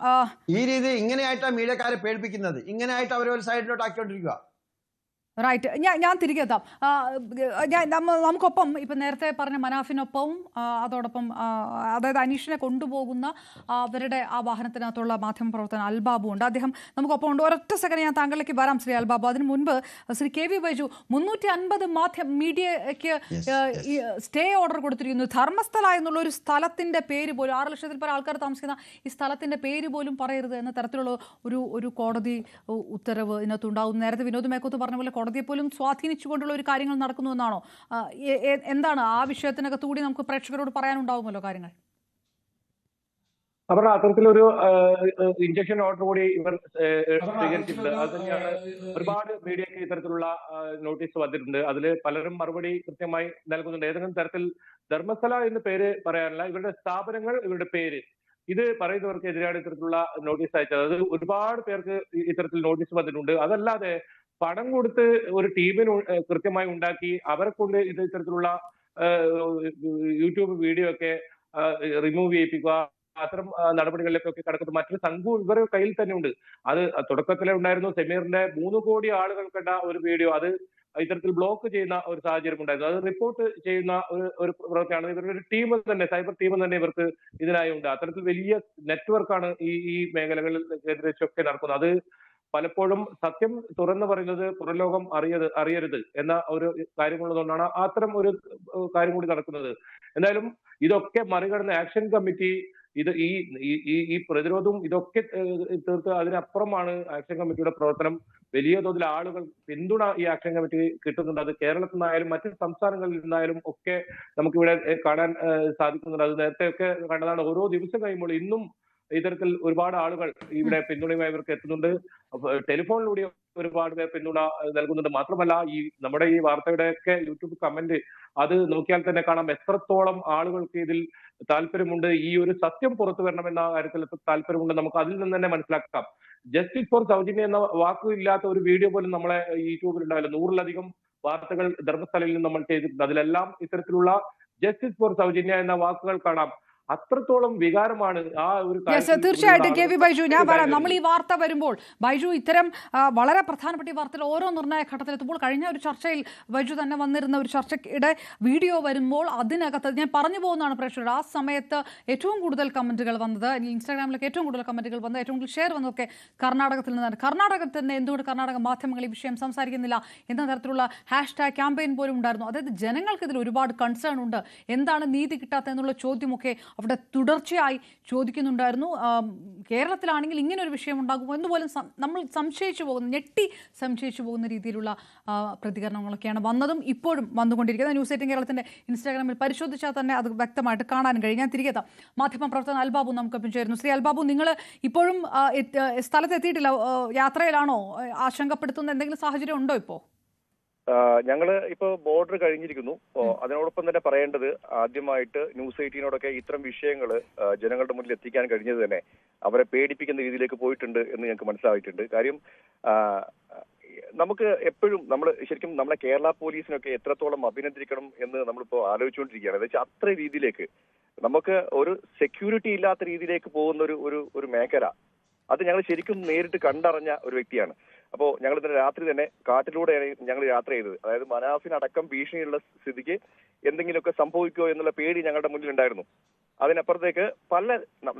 ഈ രീതി ഇങ്ങനെയായിട്ടാണ് മീഡിയക്കാരെ പേടിപ്പിക്കുന്നത്. ഇങ്ങനെയായിട്ട് അവർ ഒരു സൈഡിലോട്ട് ആക്കിക്കൊണ്ടിരിക്കുക. റൈറ്റ്. ഞാൻ തിരികെ എത്താം. നമുക്കൊപ്പം ഇപ്പം നേരത്തെ പറഞ്ഞ മനാഫിനൊപ്പവും അതോടൊപ്പം അതായത് അനീഷിനെ കൊണ്ടുപോകുന്ന അവരുടെ ആ വാഹനത്തിനകത്തുള്ള മാധ്യമപ്രവർത്തകൻ അൽബാബു ഉണ്ട്. അദ്ദേഹം നമുക്കൊപ്പം ഉണ്ട്. ഒരൊറ്റ സെക്കൻഡ് ഞാൻ താങ്കളിലേക്ക് വരാം ശ്രീ അൽബാബു. അതിന് മുൻപ് ശ്രീ കെ വി ബൈജു, 350 മീഡിയയ്ക്ക് സ്റ്റേ ഓർഡർ കൊടുത്തിരിക്കുന്നു. ധർമ്മസ്ഥല എന്നുള്ള ഒരു സ്ഥലത്തിന്റെ പേര് പോലും, 6 ലക്ഷത്തിൽ പല ആൾക്കാർ താമസിക്കുന്ന ഈ സ്ഥലത്തിന്റെ പേര് പോലും പറയരുത് എന്ന തരത്തിലുള്ള ഒരു കോടതി ഉത്തരവ് ഇതിനകത്തുണ്ടാകുന്നു. നേരത്തെ വിനോദ് മേക്കോത്ത് പറഞ്ഞ പോലെ കോടതിയെ പോലും സ്വാധീനിച്ചുകൊണ്ടുള്ള ഒരു കാര്യങ്ങൾ നടക്കുന്നു എന്നാണോ? എന്താണ് ആ വിഷയത്തിനകത്തുകൂടി നമുക്ക് പ്രേക്ഷകരോട് പറയാനുണ്ടാവുമല്ലോ കാര്യങ്ങൾ? അവരുടെ അത്തരത്തിലൊരു ഇഞ്ചക്ഷൻ ഓർഡർ കൂടി ഇവർ സ്വീകരിച്ചിട്ടുണ്ട്. അത് തന്നെയാണ് ഒരുപാട് മീഡിയക്ക് ഇത്തരത്തിലുള്ള നോട്ടീസ് വന്നിട്ടുണ്ട്. അതിൽ പലരും മറുപടി കൃത്യമായി നൽകുന്നുണ്ട്. ഏതെങ്കിലും തരത്തിൽ ധർമ്മസ്ഥല എന്ന് പേര് പറയാനല്ല, ഇവരുടെ സ്ഥാപനങ്ങൾ, ഇവരുടെ പേര് ഇത് പറയുന്നവർക്കെതിരെയാണ് ഇത്തരത്തിലുള്ള നോട്ടീസ് അയച്ചത്. അത് ഒരുപാട് പേർക്ക് ഇത്തരത്തിൽ നോട്ടീസ് വന്നിട്ടുണ്ട്. അതല്ലാതെ പണം കൊടുത്ത് ഒരു ടീമിന് കൃത്യമായി ഉണ്ടാക്കി അവരെ കൊണ്ട് ഇത്തരത്തിലുള്ള യൂട്യൂബ് വീഡിയോ ഒക്കെ റിമൂവ് ചെയ്യിപ്പിക്കുക, അത്തരം നടപടികളിലേക്കൊക്കെ കടക്കുന്നത് മറ്റൊരു സംഘവും ഇവരുടെ കയ്യിൽ തന്നെ ഉണ്ട്. അത് തുടക്കത്തിലെ ഉണ്ടായിരുന്നു. സെമീറിന്റെ 3 കോടി ആളുകൾ കണ്ട ഒരു വീഡിയോ, അത് ഇത്തരത്തിൽ ബ്ലോക്ക് ചെയ്യുന്ന ഒരു സാഹചര്യം ഉണ്ടായിരുന്നു. അത് റിപ്പോർട്ട് ചെയ്യുന്ന ഒരു പ്രവൃത്തിയാണ്. ഇവരുടെ ഒരു ടീം തന്നെ, സൈബർ ടീം തന്നെ ഇവർക്ക് ഇതിനായി ഉണ്ട്. അത്തരത്തിൽ വലിയ നെറ്റ്വർക്കാണ് ഈ മേഖലകളിൽ കേന്ദ്രീകരിച്ചൊക്കെ നടക്കുന്നത്. അത് പലപ്പോഴും സത്യം തുറന്നു പറയുന്നത് പുറംലോകം അറിയരുത് എന്ന ഒരു കാര്യമുള്ളതുകൊണ്ടാണ് അത്തരം ഒരു കാര്യം കൂടി നടക്കുന്നത്. എന്തായാലും ഇതൊക്കെ മറികടന്ന് ആക്ഷൻ കമ്മിറ്റി ഇത് ഈ പ്രതിരോധവും ഇതൊക്കെ തീർത്ത് അതിനപ്പുറമാണ് ആക്ഷൻ കമ്മിറ്റിയുടെ പ്രവർത്തനം. വലിയ തോതിൽ ആളുകൾ പിന്തുണ ഈ ആക്ഷൻ കമ്മിറ്റി കിട്ടുന്നുണ്ട്. അത് കേരളത്തിൽ നിന്നായാലും മറ്റു സംസ്ഥാനങ്ങളിൽ നിന്നായാലും ഒക്കെ നമുക്കിവിടെ കാണാൻ സാധിക്കുന്നുണ്ട്. അത് നേരത്തെ ഒക്കെ കണ്ടതാണ്. ഓരോ ദിവസം കഴിയുമ്പോൾ ഇന്നും ഇത്തരത്തിൽ ഒരുപാട് ആളുകൾ ഇവിടെ പിന്തുണയുമായി ഇവർക്ക് എത്തുന്നുണ്ട്. ടെലിഫോണിലൂടെ ഒരുപാട് പേർ പിന്തുണ നൽകുന്നുണ്ട്. മാത്രമല്ല നമ്മുടെ ഈ വാർത്തയുടെയൊക്കെ യൂട്യൂബ് കമന്റ് അത് നോക്കിയാൽ തന്നെ കാണാം എത്രത്തോളം ആളുകൾക്ക് ഇതിൽ താല്പര്യമുണ്ട്. ഈ ഒരു സത്യം പുറത്തു വരണമെന്ന കാര്യത്തിൽ താല്പര്യമുണ്ട്. നമുക്ക് അതിൽ നിന്ന് തന്നെ മനസ്സിലാക്കാം. ജസ്റ്റിസ് ഫോർ സൗജന്യ എന്ന വാക്കില്ലാത്ത ഒരു വീഡിയോ പോലും നമ്മളെ യൂട്യൂബിൽ ഉണ്ടാവില്ല. 100-ലധികം വാർത്തകൾ ധർമ്മസ്ഥലയിൽ നിന്ന് നമ്മൾ ചെയ്തിട്ടുണ്ട്. അതിലെല്ലാം ഇത്തരത്തിലുള്ള ജസ്റ്റിസ് ഫോർ സൗജന്യ എന്ന വാക്കുകൾ കാണാം. അത്രത്തോളം വികാരമാണ് ആ ഒരു തീർച്ചയായിട്ടും കെ വി ബൈജു, ഞാൻ പറയാം, നമ്മൾ ഈ വാർത്ത വരുമ്പോൾ ബൈജു ഇത്തരം വളരെ പ്രധാനപ്പെട്ട ഈ വാർത്തയിൽ ഓരോ നിർണായക ഘട്ടത്തിലെത്തുമ്പോൾ കഴിഞ്ഞ ഒരു ചർച്ചയിൽ ബൈജു തന്നെ വന്നിരുന്ന ഒരു ചർച്ചയുടെ വീഡിയോ വരുമ്പോൾ അതിനകത്ത് ഞാൻ പറഞ്ഞു പോകുന്നതാണ് പ്രേക്ഷകർ, ആ സമയത്ത് ഏറ്റവും കൂടുതൽ കമന്റുകൾ വന്നത്, ഇൻസ്റ്റാഗ്രാമിലേക്ക് ഏറ്റവും കൂടുതൽ കമന്റുകൾ വന്നത്, ഏറ്റവും കൂടുതൽ ഷെയർ വന്നതൊക്കെ കർണാടകത്തിൽ നിന്നാണ്. കർണാടകത്തിൽ തന്നെ എന്തുകൊണ്ട് കർണാടക മാധ്യമങ്ങൾ ഈ വിഷയം സംസാരിക്കുന്നില്ല എന്ന തരത്തിലുള്ള #, ക്യാമ്പയിൻ പോലും ഉണ്ടായിരുന്നു. അതായത് ജനങ്ങൾക്ക് ഇതിൽ ഒരുപാട് കൺസേൺ ഉണ്ട്. എന്താണ് നീതി കിട്ടാത്ത എന്നുള്ള ചോദ്യമൊക്കെ അവിടെ തുടർച്ചയായി ചോദിക്കുന്നുണ്ടായിരുന്നു. കേരളത്തിലാണെങ്കിൽ ഇങ്ങനെ ഒരു വിഷയം ഉണ്ടാകുമോ എന്ന് പോലും നമ്മൾ ഞെട്ടി സംശയിച്ചു പോകുന്ന രീതിയിലുള്ള പ്രതികരണങ്ങളൊക്കെയാണ് വന്നതും ഇപ്പോഴും വന്നുകൊണ്ടിരിക്കുന്നത്. ന്യൂസ് 18 കേരളത്തിന്റെ ഇൻസ്റ്റാഗ്രാമിൽ പരിശോധിച്ചാൽ തന്നെ അത് വ്യക്തമായിട്ട് കാണാനും കഴിയും. ഞാൻ തിരികെ എത്താം. മാധ്യമപ്രവർത്തകൻ അൽബാബു നമുക്കൊപ്പം ചേരുന്നു. ശ്രീ അൽബാബു, നിങ്ങൾ ഇപ്പോഴും സ്ഥലത്തെത്തിയിട്ടില്ല, യാത്രയിലാണോ? ആശങ്കപ്പെടുത്തുന്ന എന്തെങ്കിലും സാഹചര്യം ഉണ്ടോ ഇപ്പോൾ? ഞങ്ങള് ഇപ്പോ ബോർഡർ കഴിഞ്ഞിരിക്കുന്നു. അതിനോടൊപ്പം തന്നെ പറയേണ്ടത്, ആദ്യമായിട്ട് ന്യൂസ് 18നോടൊക്കെ ഇത്തരം വിഷയങ്ങൾ ജനങ്ങളുടെ മുന്നിൽ എത്തിക്കാൻ കഴിഞ്ഞത് തന്നെ അവരെ പേടിപ്പിക്കുന്ന രീതിയിലേക്ക് പോയിട്ടുണ്ട് എന്ന് ഞങ്ങൾക്ക് മനസ്സിലായിട്ടുണ്ട്. കാര്യം നമുക്ക് എപ്പോഴും ശരിക്കും നമ്മളെ കേരള പോലീസിനൊക്കെ എത്രത്തോളം അഭിനന്ദിക്കണം എന്ന് നമ്മളിപ്പോ ആലോചിച്ചുകൊണ്ടിരിക്കുകയാണ്. എന്ന് വെച്ചാൽ അത്ര രീതിയിലേക്ക് നമുക്ക് ഒരു സെക്യൂരിറ്റി ഇല്ലാത്ത രീതിയിലേക്ക് പോകുന്ന ഒരു മേഖല, അത് ഞങ്ങൾ ശരിക്കും നേരിട്ട് കണ്ടറിഞ്ഞ ഒരു വ്യക്തിയാണ്. അപ്പോ ഞങ്ങൾ ഇന്നലെ രാത്രി തന്നെ കാട്ടിലൂടെയാണ് ഞങ്ങൾ യാത്ര ചെയ്തത്. അതായത് മനാഫിനടക്കം ഭീഷണിയുള്ള സ്ഥിതിക്ക് എന്തെങ്കിലുമൊക്കെ സംഭവിക്കുമോ എന്നുള്ള പേടി ഞങ്ങളുടെ മുന്നിൽ ഉണ്ടായിരുന്നു. അതിനപ്പുറത്തേക്ക്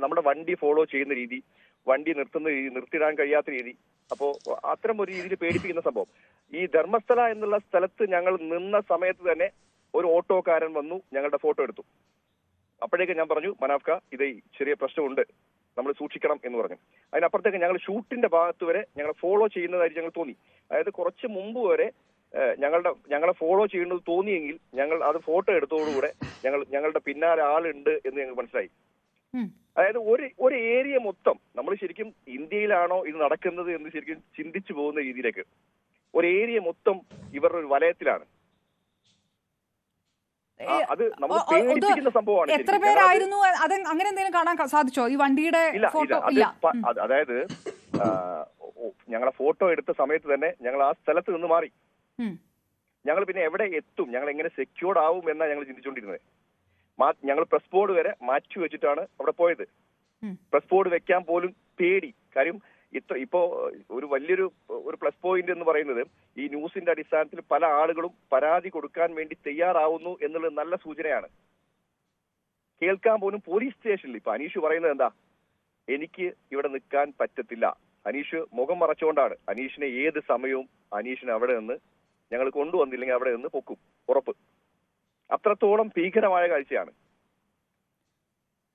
നമ്മുടെ വണ്ടി ഫോളോ ചെയ്യുന്ന രീതി, വണ്ടി നിർത്തുന്ന രീതി, നിർത്തിയിടാൻ കഴിയാത്ത രീതി, അപ്പോ അത്തരം ഒരു രീതിയിൽ പേടിപ്പിക്കുന്ന സംഭവം. ഈ ധർമ്മസ്ഥല എന്നുള്ള സ്ഥലത്ത് ഞങ്ങൾ നിന്ന സമയത്ത് തന്നെ ഒരു ഓട്ടോക്കാരൻ വന്നു, ഞങ്ങളുടെ ഫോട്ടോ എടുത്തു. അപ്പോഴേക്ക് ഞാൻ പറഞ്ഞു, മനാഫ്ക, ഇത് ചെറിയ പ്രശ്നമുണ്ട്, നമ്മൾ സൂക്ഷിക്കണം എന്ന് പറഞ്ഞു. അതിനപ്പുറത്തേക്ക് ഞങ്ങൾ ഷൂട്ടിന്റെ ഭാഗത്ത് വരെ ഞങ്ങൾ ഫോളോ ചെയ്യുന്നതായിട്ട് ഞങ്ങൾ തോന്നി. അതായത് കുറച്ച് മുമ്പ് വരെ ഞങ്ങളെ ഫോളോ ചെയ്യുന്നത് തോന്നിയെങ്കിൽ ഞങ്ങൾ അത് ഫോട്ടോ എടുത്തതോടുകൂടെ ഞങ്ങളുടെ പിന്നാലെ ആളുണ്ട് എന്ന് ഞങ്ങൾ മനസ്സിലായി. അതായത് ഒരു ഏരിയ മൊത്തം നമ്മൾ ശരിക്കും ഇന്ത്യയിലാണോ ഇത് നടക്കുന്നത് എന്ന് ശരിക്കും ചിന്തിച്ചു പോകുന്ന രീതിയിലേക്ക് ഒരു ഏരിയ മൊത്തം ഇവരുടെ ഒരു വലയത്തിലാണ്. അത് നമുക്ക് പേടിപ്പിക്കുന്ന സംഭവമാണ്. എത്ര പേരായിരുന്നു? അത് അങ്ങനെ എന്തെങ്കിലും കാണാൻ സാധിച്ചോ ഈ വണ്ടിയുടെ ഫോട്ടോ? അതായത് ഞങ്ങളെ ഫോട്ടോ എടുത്ത സമയത്ത് തന്നെ ഞങ്ങൾ ആ സ്ഥലത്ത് നിന്ന് മാറി. ഞങ്ങൾ പിന്നെ എവിടെ എത്തും, ഞങ്ങൾ എങ്ങനെ സെക്യൂർഡ് ആവും എന്നാണ് ഞങ്ങൾ ചിന്തിച്ചുകൊണ്ടിരുന്നത്. ഞങ്ങൾ പ്രസ് ബോർഡ് വരെ മാറ്റി വെച്ചിട്ടാണ് അവിടെ പോയത്. പ്രസ് ബോർഡ് വെക്കാൻ പോലും പേടി. കാര്യം ഇപ്പോ ഒരു വലിയൊരു പ്ലസ് പോയിന്റ് എന്ന് പറയുന്നത് ഈ ന്യൂസിന്റെ അടിസ്ഥാനത്തിൽ പല ആളുകളും പരാതി കൊടുക്കാൻ വേണ്ടി തയ്യാറാവുന്നു എന്നുള്ളത് നല്ല സൂചനയാണ്. കേൾക്കാൻ പോലും പോലീസ് സ്റ്റേഷനിൽ ഇപ്പൊ അനീഷ് പറയുന്നത് എന്താ, എനിക്ക് ഇവിടെ നിൽക്കാൻ പറ്റത്തില്ല. അനീഷ് മുഖം മറച്ചുകൊണ്ടാണ്. അനീഷിനെ ഏത് സമയവും അനീഷിനെ അവിടെ നിന്ന് ഞങ്ങൾ കൊണ്ടുവന്നില്ലെങ്കിൽ അവിടെ നിന്ന് പൊക്കും, ഉറപ്പ്. അത്രത്തോളം ഭീകരമായ കാഴ്ചയാണ്.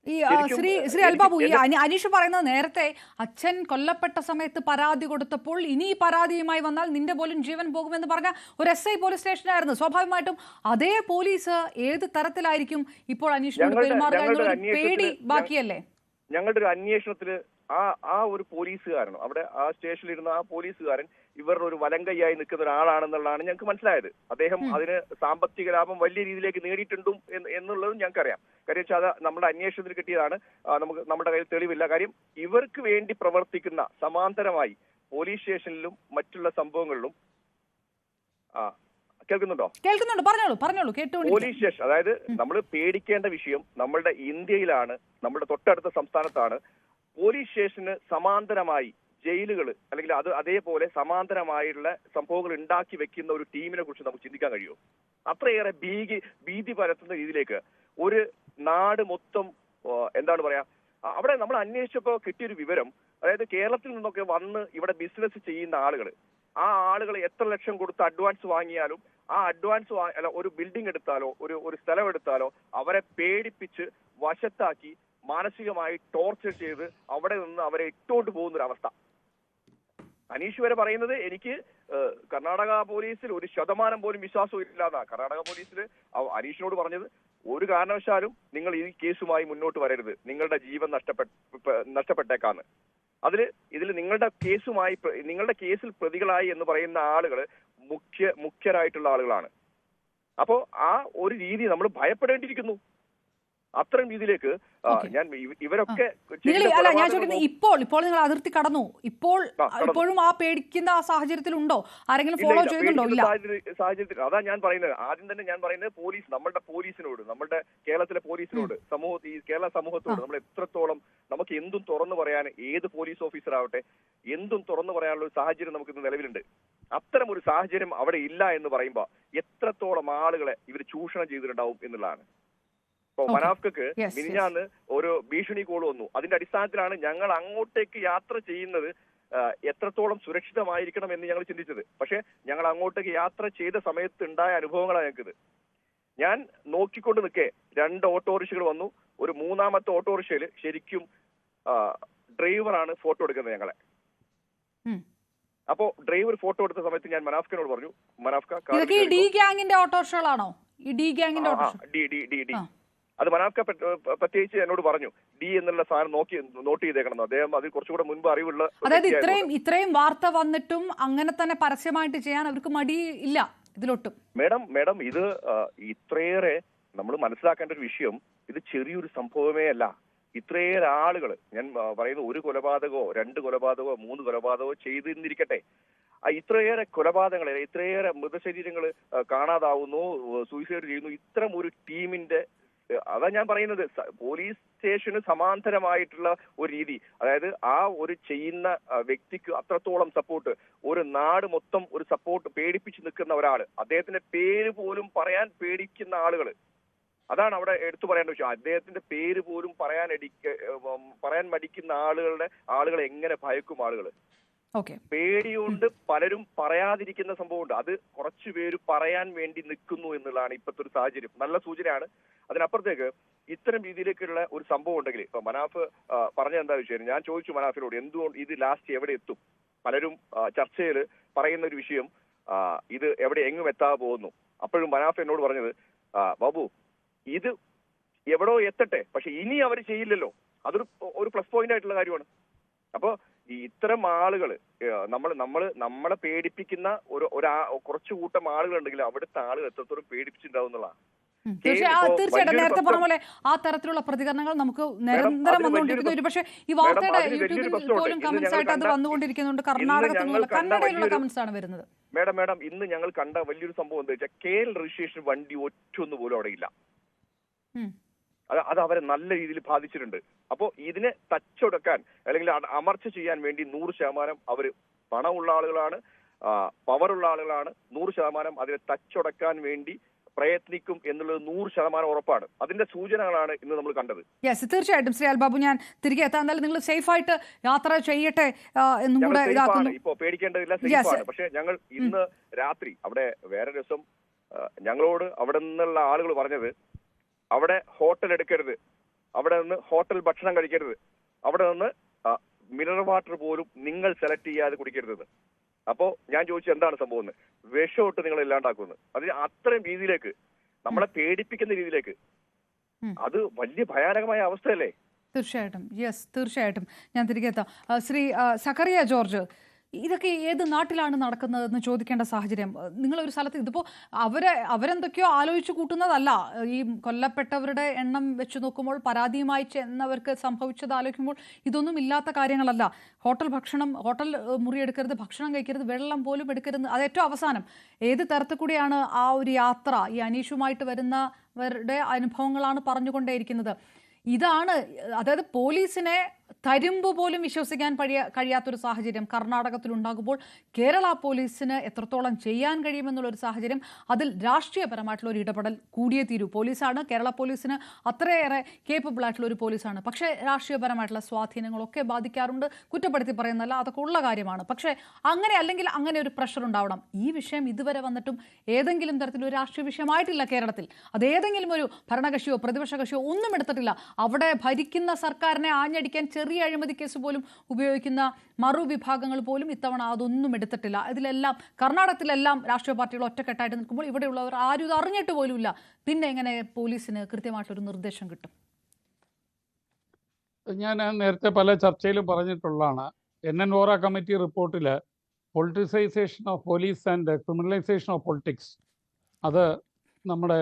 ഈ ശ്രീ അൽബാബു, ഈ അനീഷ് പറയുന്നത് നേരത്തെ അച്ഛൻ കൊല്ലപ്പെട്ട സമയത്ത് പരാതി കൊടുത്തപ്പോൾ ഇനി ഈ പരാതിയുമായി വന്നാൽ നിന്റെ പോലും ജീവൻ പോകുമെന്ന് പറഞ്ഞ ഒരു SI പോലീസ് സ്റ്റേഷനായിരുന്നു. സ്വാഭാവികമായിട്ടും അതേ പോലീസ് ഏത് തരത്തിലായിരിക്കും ഇപ്പോൾ അനീഷിനോട് പെരുമാറുക എന്നൊരു പേടി ബാക്കിയല്ലേ? ഞങ്ങളുടെ ഒരു അന്വേഷണത്തില് ആ ഒരു പോലീസുകാരൻ അവിടെ ആ സ്റ്റേഷനിലിരുന്ന ആ പോലീസുകാരൻ ഇവരുടെ ഒരു വലങ്കയ്യായി നിൽക്കുന്ന ഒരാളാണെന്നുള്ളതാണ് ഞങ്ങൾക്ക് മനസ്സിലായത്. അദ്ദേഹം അതിന് സാമ്പത്തിക ലാഭം വലിയ രീതിയിലേക്ക് നേടിയിട്ടുണ്ടും എന്നുള്ളതും ഞങ്ങൾക്കറിയാം. കാര്യം വെച്ചാൽ അത് നമ്മുടെ അന്വേഷണത്തിൽ കിട്ടിയതാണ്. നമ്മുടെ കയ്യിൽ തെളിവില്ല. കാര്യം ഇവർക്ക് വേണ്ടി പ്രവർത്തിക്കുന്ന സമാന്തരമായി പോലീസ് സ്റ്റേഷനിലും മറ്റുള്ള സംഭവങ്ങളിലും കേൾക്കുന്നുണ്ടോ? പറഞ്ഞോളൂ. പോലീസ് സ്റ്റേഷൻ, അതായത് നമ്മൾ പേടിക്കേണ്ട വിഷയം നമ്മളുടെ ഇന്ത്യയിലാണ്, നമ്മുടെ തൊട്ടടുത്ത സംസ്ഥാനത്താണ്. പോലീസ് സ്റ്റേഷന് സമാന്തരമായി ജയിലുകൾ അല്ലെങ്കിൽ അതേപോലെ സമാന്തരമായുള്ള സംഭവങ്ങൾ ഉണ്ടാക്കി വെക്കുന്ന ഒരു ടീമിനെ കുറിച്ച് നമുക്ക് ചിന്തിക്കാൻ കഴിയുമോ? അത്രയേറെ ഭീതി പരത്തുന്ന രീതിയിലേക്ക് ഒരു നാട് മൊത്തം എന്താണ് പറയാ, അവിടെ നമ്മൾ അന്വേഷിച്ചപ്പോൾ കിട്ടിയൊരു വിവരം, അതായത് കേരളത്തിൽ നിന്നൊക്കെ വന്ന് ഇവിടെ ബിസിനസ് ചെയ്യുന്ന ആളുകൾ, ആ ആളുകൾ എത്ര ലക്ഷം കൊടുത്ത് അഡ്വാൻസ് വാങ്ങിയാലും ആ അഡ്വാൻസ് അല്ല ഒരു ബിൽഡിംഗ് എടുത്താലോ ഒരു സ്ഥലം എടുത്താലോ അവരെ പേടിപ്പിച്ച് വശത്താക്കി മാനസികമായി ടോർച്ചർ ചെയ്ത് അവിടെ നിന്ന് അവരെ ഇട്ടോണ്ട് പോകുന്നൊരവസ്ഥ. അനീഷ് വരെ പറയുന്നത് എനിക്ക് കർണാടക പോലീസിൽ 1% പോലും വിശ്വാസവും ഇല്ലാതാ. കർണാടക പോലീസിൽ അനീഷിനോട് പറഞ്ഞത് ഒരു കാരണവശാലും നിങ്ങൾ ഈ കേസുമായി മുന്നോട്ട് വരരുത്, നിങ്ങളുടെ ജീവൻ നഷ്ടപ്പെട്ടേക്കാന്ന്. ഇതിൽ നിങ്ങളുടെ കേസിൽ പ്രതികളായി എന്ന് പറയുന്ന ആളുകൾ മുഖ്യരായിട്ടുള്ള ആളുകളാണ്. അപ്പോ ആ ഒരു രീതി നമ്മൾ ഭയപ്പെടേണ്ടിയിരിക്കുന്നു. അത്തരം രീതിയിലേക്ക് ഞാൻ ഇവരൊക്കെ ഞാൻ ചോദിക്കുന്നത് ഇപ്പോൾ നിങ്ങൾ അതിർത്തി കടന്നു, ഇപ്പോഴും ആ പേടിക്കുന്ന ആ സാഹചര്യത്തിലുണ്ടോ? ആരെങ്കിലും ഫോളോ ചെയ്യുന്നുണ്ടോ? ഇല്ല സാഹചര്യത്തിൽ അതാ ഞാൻ പറയുന്നത്. ആദ്യം തന്നെ ഞാൻ പറയുന്നത് പോലീസ്, നമ്മളുടെ പോലീസിനോട്, നമ്മളുടെ കേരളത്തിലെ പോലീസിനോട്, ഈ കേരള സമൂഹത്തോട് നമ്മൾ എത്രത്തോളം നമുക്ക് എന്തും തുറന്നു പറയാൻ, ഏത് പോലീസ് ഓഫീസർ ആവട്ടെ എന്തും തുറന്നു പറയാനുള്ള ഒരു സാഹചര്യം നമുക്ക് ഇന്ന് നിലവിലുണ്ട്. അത്തരം ഒരു സാഹചര്യം അവിടെ ഇല്ല എന്ന് പറയുമ്പോൾ എത്രത്തോളം ആളുകളെ ഇവർ ചൂഷണം ചെയ്തിട്ടുണ്ടാവും എന്നുള്ളതാണ്. ഇപ്പൊ മനാഫ്ക്ക് മിനിഞ്ഞാന്ന് ഒരു ഭീഷണി കോൾ വന്നു. അതിന്റെ അടിസ്ഥാനത്തിലാണ് ഞങ്ങൾ അങ്ങോട്ടേക്ക് യാത്ര ചെയ്യുന്നത് എത്രത്തോളം സുരക്ഷിതമായിരിക്കണം എന്ന് ഞങ്ങൾ ചിന്തിച്ചത്. പക്ഷെ ഞങ്ങൾ അങ്ങോട്ടേക്ക് യാത്ര ചെയ്ത സമയത്ത് ഉണ്ടായ അനുഭവങ്ങളാണ് ഞങ്ങൾക്കിത്. ഞാൻ നോക്കിക്കൊണ്ട് നിൽക്കേ 2 ഓട്ടോറിക്ഷകൾ വന്നു. ഒരു 3ാമത്തെ ഓട്ടോറിക്ഷയിൽ ശരിക്കും ഡ്രൈവറാണ് ഫോട്ടോ എടുക്കുന്നത് ഞങ്ങളെ. അപ്പോ ഡ്രൈവർ ഫോട്ടോ എടുത്ത സമയത്ത് ഞാൻ മനാഫ്കിനോട് പറഞ്ഞു, അത് മനാഫ്ക പ്രത്യേകിച്ച് എന്നോട് പറഞ്ഞു ഡി എന്നുള്ള സാധനം നോട്ട് ചെയ്തേക്കണം. അദ്ദേഹം അതിൽ കുറച്ചുകൂടെ മുൻപ് അറിവുള്ള, അതായത് ഇത്രയും വാർത്ത വന്നിട്ടും അങ്ങനെ തന്നെ പരസ്യമായിട്ട് ചെയ്യാൻ അവർക്ക് മടിയില്ല ഇതിലൊട്ടും. മേഡം ഇത് ഇത്രയേറെ നമ്മൾ മനസ്സിലാക്കേണ്ട ഒരു വിഷയം, ഇത് ചെറിയൊരു സംഭവമേ അല്ല. ഇത്രയേറെ ആളുകൾ, ഞാൻ പറയുന്നത് 1 കൊലപാതകമോ 2 കൊലപാതകമോ 3 കൊലപാതകമോ ചെയ്തിരിക്കട്ടെ, ഇത്രയേറെ കൊലപാതകങ്ങൾ, ഇത്രയേറെ മൃതശരീരങ്ങൾ കാണാതാവുന്നു, സൂയിസൈഡ് ചെയ്യുന്നു. ഇത്തരം ഒരു ടീമിന്റെ, അതാ ഞാൻ പറയുന്നത്, പോലീസ് സ്റ്റേഷന് സമാന്തരമായിട്ടുള്ള ഒരു രീതി, അതായത് ആ ഒരു ചെയ്യുന്ന വ്യക്തിക്ക് അത്രത്തോളം സപ്പോർട്ട്, ഒരു നാട് മൊത്തം ഒരു സപ്പോർട്ട്, പേടിപ്പിച്ച് നിൽക്കുന്ന ഒരാള്, അദ്ദേഹത്തിന്റെ പേര് പോലും പറയാൻ പേടിക്കുന്ന ആളുകൾ, അതാണ് അവിടെ എടുത്തു പറയേണ്ട വിഷയം. അദ്ദേഹത്തിന്റെ പേര് പോലും പറയാൻ മടിക്കുന്ന ആളുകളെ എങ്ങനെ ഭയക്കും ആളുകൾ? പേടിയുണ്ട്, പലരും പറയാതിരിക്കുന്ന സംഭവമുണ്ട്. അത് കുറച്ചു പേര് പറയാൻ വേണ്ടി നിൽക്കുന്നു എന്നുള്ളതാണ് ഇപ്പോഴത്തെ ഒരു സാഹചര്യം. നല്ല സൂചനയാണ്. അതിനപ്പുറത്തേക്ക് ഇത്തരം രീതിയിലേക്കുള്ള ഒരു സംഭവം ഉണ്ടെങ്കിൽ, ഇപ്പൊ മനാഫ് പറഞ്ഞ എന്താ വിഷയം, ഞാൻ ചോദിച്ചു മനാഫിനോട് എന്തുകൊണ്ട് ഇത് ലാസ്റ്റ് എവിടെ എത്തും? പലരും ചർച്ചയിൽ പറയുന്ന ഒരു വിഷയം, ഇത് എങ്ങും എത്താതെ പോകുന്നു. അപ്പോഴും മനാഫ് എന്നോട് പറഞ്ഞത്, ബാബു ഇത് എവിടോ എത്തട്ടെ, പക്ഷെ ഇനി അവർ ചെയ്യില്ലല്ലോ, അതൊരു പ്ലസ് പോയിന്റ് ആയിട്ടുള്ള കാര്യമാണ്. അപ്പൊ ഇത്തരം ആളുകൾ നമ്മളെ പേടിപ്പിക്കുന്ന കുറച്ചു കൂട്ടം ആളുകൾ ഉണ്ടെങ്കിൽ അവിടുത്തെ ആളുകൾ എത്രത്തോളം പേടിപ്പിച്ചിട്ടുണ്ടാവുന്നതാണ്. തീർച്ചയായിട്ടും നേരത്തെ പറഞ്ഞ പോലെ ആ തരത്തിലുള്ള പ്രതികരണങ്ങൾ നമുക്ക് നിരന്തരം വന്നുകൊണ്ടിരിക്കുന്നു. പക്ഷേ ഈ വാർത്തയുടെ യൂട്യൂബിൽ പോലും കമന്റ്സ് ആയിട്ട് അത് വന്നുകൊണ്ടിരിക്കുന്നുണ്ട്. കന്നഡയിലുള്ള കമന്റ്സ് ആണ് വരുന്നത്. മേഡം ഇന്ന് ഞങ്ങൾ കണ്ട വലിയൊരു സംഭവം എന്താ വെച്ചാൽ, KL രജിസ്ട്രേഷൻ വണ്ടി ഒറ്റൊന്നു പോലും അവിടെ ഇല്ല. അത് അവരെ നല്ല രീതിയിൽ ബാധിച്ചിട്ടുണ്ട്. അപ്പോൾ ഇതിനെ തച്ചൊടുക്കാൻ അല്ലെങ്കിൽ അമർച്ച ചെയ്യാൻ വേണ്ടി 100% അവർ പണമുള്ള ആളുകളാണ്, പവറുള്ള ആളുകളാണ്. 100% അതിനെ തച്ചൊടക്കാൻ വേണ്ടി പ്രയത്നിക്കും എന്നുള്ളത് 100% ഉറപ്പാണ്. അതിന്റെ സൂചനകളാണ് ഇന്ന് നമ്മൾ കണ്ടത്. യെസ്, തീർച്ചയായിട്ടും ശ്രീ അൽബാബു, ഞാൻ തിരികെ എത്താൻ. എന്തായാലും നിങ്ങൾ സേഫ് ആയിട്ട് യാത്ര ചെയ്യട്ടെ എന്നും കൂടെ ഇതാക്കുന്നു. ഇപ്പോ പേടിക്കേണ്ടതില്ല, സേഫാണ്. പക്ഷെ ഞങ്ങൾ ഇന്ന് രാത്രി അവിടെ വേറെ രസം, ഞങ്ങളോട് അവിടെ നിന്നുള്ള ആളുകൾ പറഞ്ഞത് അവിടെ ഹോട്ടൽ എടുക്കരുത്, അവിടെ നിന്ന് ഹോട്ടൽ ഭക്ഷണം കഴിക്കരുത്, അവിടെ നിന്ന് മിനറൽ വാട്ടർ പോലും നിങ്ങൾ സെലക്ട് ചെയ്യാതെ കുടിക്കരുതെന്ന്. അപ്പോ ഞാൻ ചോദിച്ചു എന്താണ് സംഭവം, വിഷമിട്ട് നിങ്ങൾ ഇല്ലാണ്ടാക്കുന്നത്. അതിന് അത്രയും രീതിയിലേക്ക് നമ്മളെ പേടിപ്പിക്കുന്ന രീതിയിലേക്ക്, അത് വലിയ ഭയാനകമായ അവസ്ഥയല്ലേ? തീർച്ചയായിട്ടും, യെസ്, തീർച്ചയായിട്ടും. ഞാൻ തിരികെ എത്താം. ശ്രീ സക്കറിയ ജോർജ്, ഇതൊക്കെ ഏത് നാട്ടിലാണ് നടക്കുന്നതെന്ന് ചോദിക്കേണ്ട സാഹചര്യം. നിങ്ങളൊരു സ്ഥലത്ത് ഇതിപ്പോൾ അവരെന്തൊക്കെയോ ആലോചിച്ച് കൂട്ടുന്നതല്ല. ഈ കൊല്ലപ്പെട്ടവരുടെ എണ്ണം വെച്ച് നോക്കുമ്പോൾ, പരാതിയുമായി ചെന്നവർക്ക് സംഭവിച്ചത് ആലോചിക്കുമ്പോൾ ഇതൊന്നും ഇല്ലാത്ത കാര്യങ്ങളല്ല. ഹോട്ടൽ ഭക്ഷണം, ഹോട്ടൽ മുറി എടുക്കരുത്, ഭക്ഷണം കഴിക്കരുത്, വെള്ളം പോലും എടുക്കരുത്. അത് ഏറ്റവും അവസാനം ഏത് തരത്തിൽ കൂടിയാണ് ആ ഒരു യാത്ര, ഈ അനീഷുമായിട്ട് വരുന്നവരുടെ അനുഭവങ്ങളാണ് പറഞ്ഞുകൊണ്ടേയിരിക്കുന്നത്. ഇതാണ്, അതായത് പോലീസിനെ തരുമ്പ് പോലും വിശ്വസിക്കാൻ കഴിയാത്തൊരു സാഹചര്യം കർണാടകത്തിലുണ്ടാകുമ്പോൾ കേരള പോലീസിന് എത്രത്തോളം ചെയ്യാൻ കഴിയുമെന്നുള്ളൊരു സാഹചര്യം, അതിൽ രാഷ്ട്രീയപരമായിട്ടുള്ള ഒരു ഇടപെടൽ കൂടിയേ തീരൂ. പോലീസാണ്, കേരള പോലീസിന് അത്രയേറെ കേപ്പബിൾ ആയിട്ടുള്ള ഒരു പോലീസാണ്. പക്ഷേ രാഷ്ട്രീയപരമായിട്ടുള്ള സ്വാധീനങ്ങളൊക്കെ ബാധിക്കാറുണ്ട്. കുറ്റപ്പെടുത്തി പറയുന്നതല്ല, അതൊക്കെ ഉള്ള കാര്യമാണ്. പക്ഷേ അങ്ങനെ അല്ലെങ്കിൽ അങ്ങനെ ഒരു പ്രഷർ ഉണ്ടാവണം. ഈ വിഷയം ഇതുവരെ വന്നിട്ടും ഏതെങ്കിലും തരത്തിലൊരു രാഷ്ട്രീയ വിഷയമായിട്ടില്ല കേരളത്തിൽ. അതേതെങ്കിലും ഒരു ഭരണകക്ഷിയോ പ്രതിപക്ഷ കക്ഷിയോ ഒന്നും എടുത്തിട്ടില്ല. അവിടെ ഭരിക്കുന്ന സർക്കാരിനെ ആഞ്ഞടിക്കാൻ ചെറിയ അഴിമതി കേസ് പോലും ഉപയോഗിക്കുന്ന മറുവിഭാഗങ്ങൾ പോലും ഇത്തവണ അതൊന്നും എടുത്തിട്ടില്ല. ഇതിലെല്ലാം കർണാടകത്തിലെല്ലാം രാഷ്ട്രീയ പാർട്ടികൾ ഒറ്റക്കെട്ടായിട്ട് നിൽക്കുമ്പോൾ ഇവിടെയുള്ളവർ ആരും ഇത് അറിഞ്ഞിട്ട് പോലുമില്ല. പിന്നെ എങ്ങനെ പോലീസിന് കൃത്യമായിട്ടൊരു നിർദ്ദേശം കിട്ടും? ഞാൻ നേരത്തെ പല ചർച്ചയിലും പറഞ്ഞിട്ടുള്ളതാണ്. NN വോറ കമ്മിറ്റി റിപ്പോർട്ടിൽ politicisation of police and criminalisation of politics, അത് നമ്മുടെ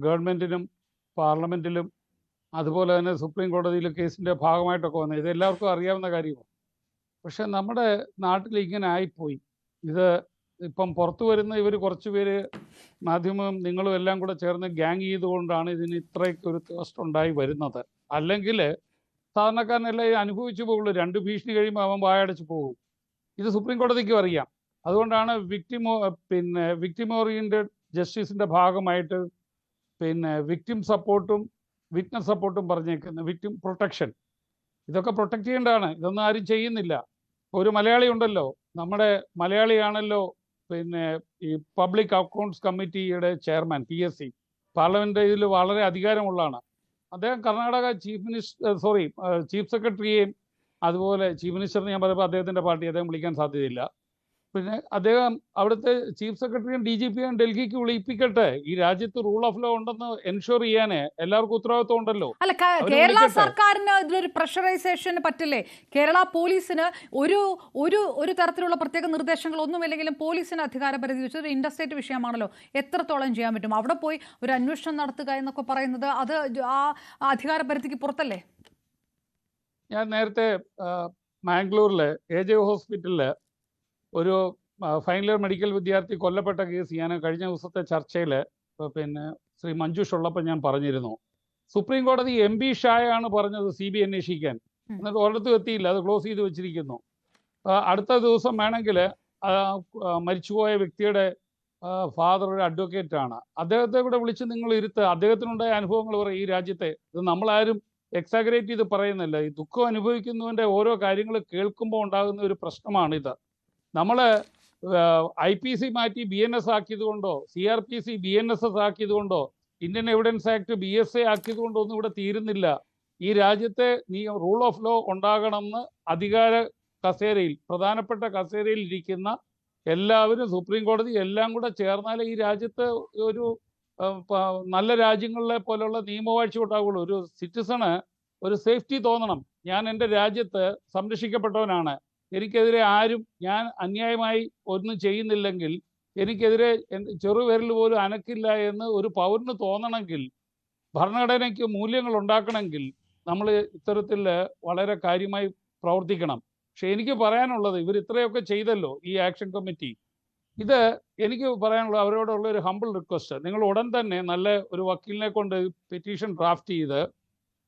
ഗവൺമെൻറ്റിനും പാർലമെൻറ്റിലും അതുപോലെ തന്നെ സുപ്രീം കോടതിയിലെ കേസിൻ്റെ ഭാഗമായിട്ടൊക്കെ വന്നത് ഇത് എല്ലാവർക്കും അറിയാവുന്ന കാര്യമാണ്. പക്ഷെ നമ്മുടെ നാട്ടിൽ ഇങ്ങനെ ആയിപ്പോയി. ഇത് ഇപ്പം പുറത്തു വരുന്ന ഇവർ കുറച്ച് പേര്, മാധ്യമവും നിങ്ങളും എല്ലാം കൂടെ ചേർന്ന് ഗ്യാങ് ചെയ്തുകൊണ്ടാണ് ഇതിന് ഇത്രയൊക്കെ ഒരു തേസ്റ്റ് ഉണ്ടായി വരുന്നത്. അല്ലെങ്കിൽ സാധാരണക്കാരനെല്ലാം അനുഭവിച്ചു പോകുള്ളൂ. 2 ഭീഷണി കഴിയുമ്പോൾ അവൻ വായടച്ച് പോകും. ഇത് സുപ്രീം കോടതിക്കും അറിയാം. അതുകൊണ്ടാണ് വിക്ടിം ഓറിയന്റഡ് ജസ്റ്റിസിൻ്റെ ഭാഗമായിട്ട് വിക്ടിം സപ്പോർട്ടും വിറ്റ്നസ് സപ്പോർട്ടും പറഞ്ഞേക്കുന്നത്. വിക്ടിം പ്രൊട്ടക്ഷൻ, ഇതൊക്കെ പ്രൊട്ടക്ട് ചെയ്യേണ്ടതാണ്. ഇതൊന്നും ആരും ചെയ്യുന്നില്ല. ഒരു മലയാളി ഉണ്ടല്ലോ, നമ്മുടെ മലയാളിയാണല്ലോ ഈ പബ്ലിക് അക്കൗണ്ട്സ് കമ്മിറ്റിയുടെ ചെയർമാൻ, PSC, പാർലമെന്റ് ഇതിൽ വളരെ അധികാരമുള്ളതാണ്. അദ്ദേഹം കർണാടക ചീഫ് സെക്രട്ടറിയെയും അതുപോലെ ചീഫ് മിനിസ്റ്ററിനെ ഞാൻ പറയുമ്പോൾ അദ്ദേഹത്തിൻ്റെ പാർട്ടി അദ്ദേഹം വിളിക്കാൻ സാധ്യതയില്ല. പിന്നെ അദ്ദേഹം അവിടുത്തെ ചീഫ് സെക്രട്ടറിയും DGPയും ഡൽഹിക്ക് വിളിപ്പിക്കട്ടെ. ഈ രാജ്യത്ത് റൂൾ ഓഫ് ലോ ഉണ്ടെന്ന് എൻഷുർ ചെയ്യാനേ എല്ലാവർക്കും ഉത്തരവാദിത്വം ഉണ്ടല്ലോ. അല്ല, കേരള സർക്കാരിന് ഇതിലൊരു പ്രഷറൈസേഷന് പറ്റില്ലേ? കേരള പോലീസിന് ഒരു തരത്തിലുള്ള പ്രത്യേക നിർദ്ദേശങ്ങളൊന്നുമില്ലെങ്കിലും പോലീസിന് അധികാരപരിധി വെച്ച് ഒരു ഇൻഡർസ്റ്റേറ്റ് വിഷയമാണല്ലോ. എത്രത്തോളം ചെയ്യാൻ പറ്റും? അവിടെ പോയി ഒരു അന്വേഷണം നടത്തുക എന്നൊക്കെ പറയുന്നത് അത് ആ അധികാരപരിധിക്ക് പുറത്തല്ലേ? ഞാൻ നേരത്തെ മാംഗ്ലൂരിലെ AJ ഹോസ്പിറ്റലിൽ ഒരു ഫൈനൽ ഇയർ മെഡിക്കൽ വിദ്യാർത്ഥി കൊല്ലപ്പെട്ട കേസ് ഞാൻ കഴിഞ്ഞ ദിവസത്തെ ചർച്ചയിൽ ശ്രീ മഞ്ജുഷ് ഉള്ളപ്പോൾ ഞാൻ പറഞ്ഞിരുന്നു. സുപ്രീം കോടതി MB ഷായാണ് പറഞ്ഞത് CBI അന്വേഷിക്കാൻ. എന്നിട്ട് ഒരിടത്തും എത്തിയില്ല, അത് ക്ലോസ് ചെയ്ത് വെച്ചിരിക്കുന്നു. അടുത്ത ദിവസം വേണമെങ്കിൽ മരിച്ചുപോയ വ്യക്തിയുടെ ഫാദർ ഒരു അഡ്വക്കേറ്റാണ്, അദ്ദേഹത്തെ കൂടെ വിളിച്ച് നിങ്ങൾ ഇരുത്തുക, അദ്ദേഹത്തിനുണ്ടായ അനുഭവങ്ങൾ പറയും. ഈ രാജ്യത്തെ ഇത് നമ്മളാരും എക്സാഗ്രേറ്റ് ചെയ്ത് പറയുന്നില്ല. ഈ ദുഃഖം അനുഭവിക്കുന്നവൻ്റെ ഓരോ കാര്യങ്ങൾ കേൾക്കുമ്പോൾ ഉണ്ടാകുന്ന ഒരു പ്രശ്നമാണിത്. നമ്മൾ IPC മാറ്റി BNS ആക്കിയതുകൊണ്ടോ, CRPC BNSS ആക്കിയതുകൊണ്ടോ, ഇന്ത്യൻ എവിഡൻസ് ആക്ട് BSA ആക്കിയതുകൊണ്ടോ ഒന്നും ഇവിടെ തീരുന്നില്ല. ഈ രാജ്യത്തെ റൂൾ ഓഫ് ലോ ഉണ്ടാകണമെന്ന് അധികാര കസേരയിൽ, പ്രധാനപ്പെട്ട കസേരയിൽ ഇരിക്കുന്ന എല്ലാവരും, സുപ്രീം കോടതി എല്ലാം കൂടെ ചേർന്നാലേ ഈ രാജ്യത്ത് ഒരു നല്ല രാജ്യങ്ങളിലെ പോലുള്ള നിയമവാഴ്ച ഉണ്ടാവുള്ളൂ. ഒരു സിറ്റിസണ് ഒരു സേഫ്റ്റി തോന്നണം. ഞാൻ എൻ്റെ രാജ്യത്ത് സംരക്ഷിക്കപ്പെട്ടവനാണ്, എനിക്കെതിരെ ആരും, ഞാൻ അന്യായമായി ഒന്നും ചെയ്യുന്നില്ലെങ്കിൽ എനിക്കെതിരെ ചെറുവിരൽ പോലും അനക്കില്ല എന്ന് ഒരു പൗരന് തോന്നണമെങ്കിൽ, ഭരണഘടനയ്ക്ക് മൂല്യങ്ങൾ ഉണ്ടാക്കണമെങ്കിൽ നമ്മൾ ഇത്തരത്തിൽ വളരെ കാര്യമായി പ്രവർത്തിക്കണം. പക്ഷെ എനിക്ക് പറയാനുള്ളത്, ഇവർ ഇത്രയൊക്കെ ചെയ്തല്ലോ ഈ ആക്ഷൻ കമ്മിറ്റി, ഇത് എനിക്ക് പറയാനുള്ള അവരോടുള്ള ഒരു ഹമ്പിൾ റിക്വസ്റ്റ്, നിങ്ങൾ ഉടൻ തന്നെ നല്ല ഒരു വക്കീലിനെ കൊണ്ട് പെറ്റീഷൻ ഡ്രാഫ്റ്റ് ചെയ്ത്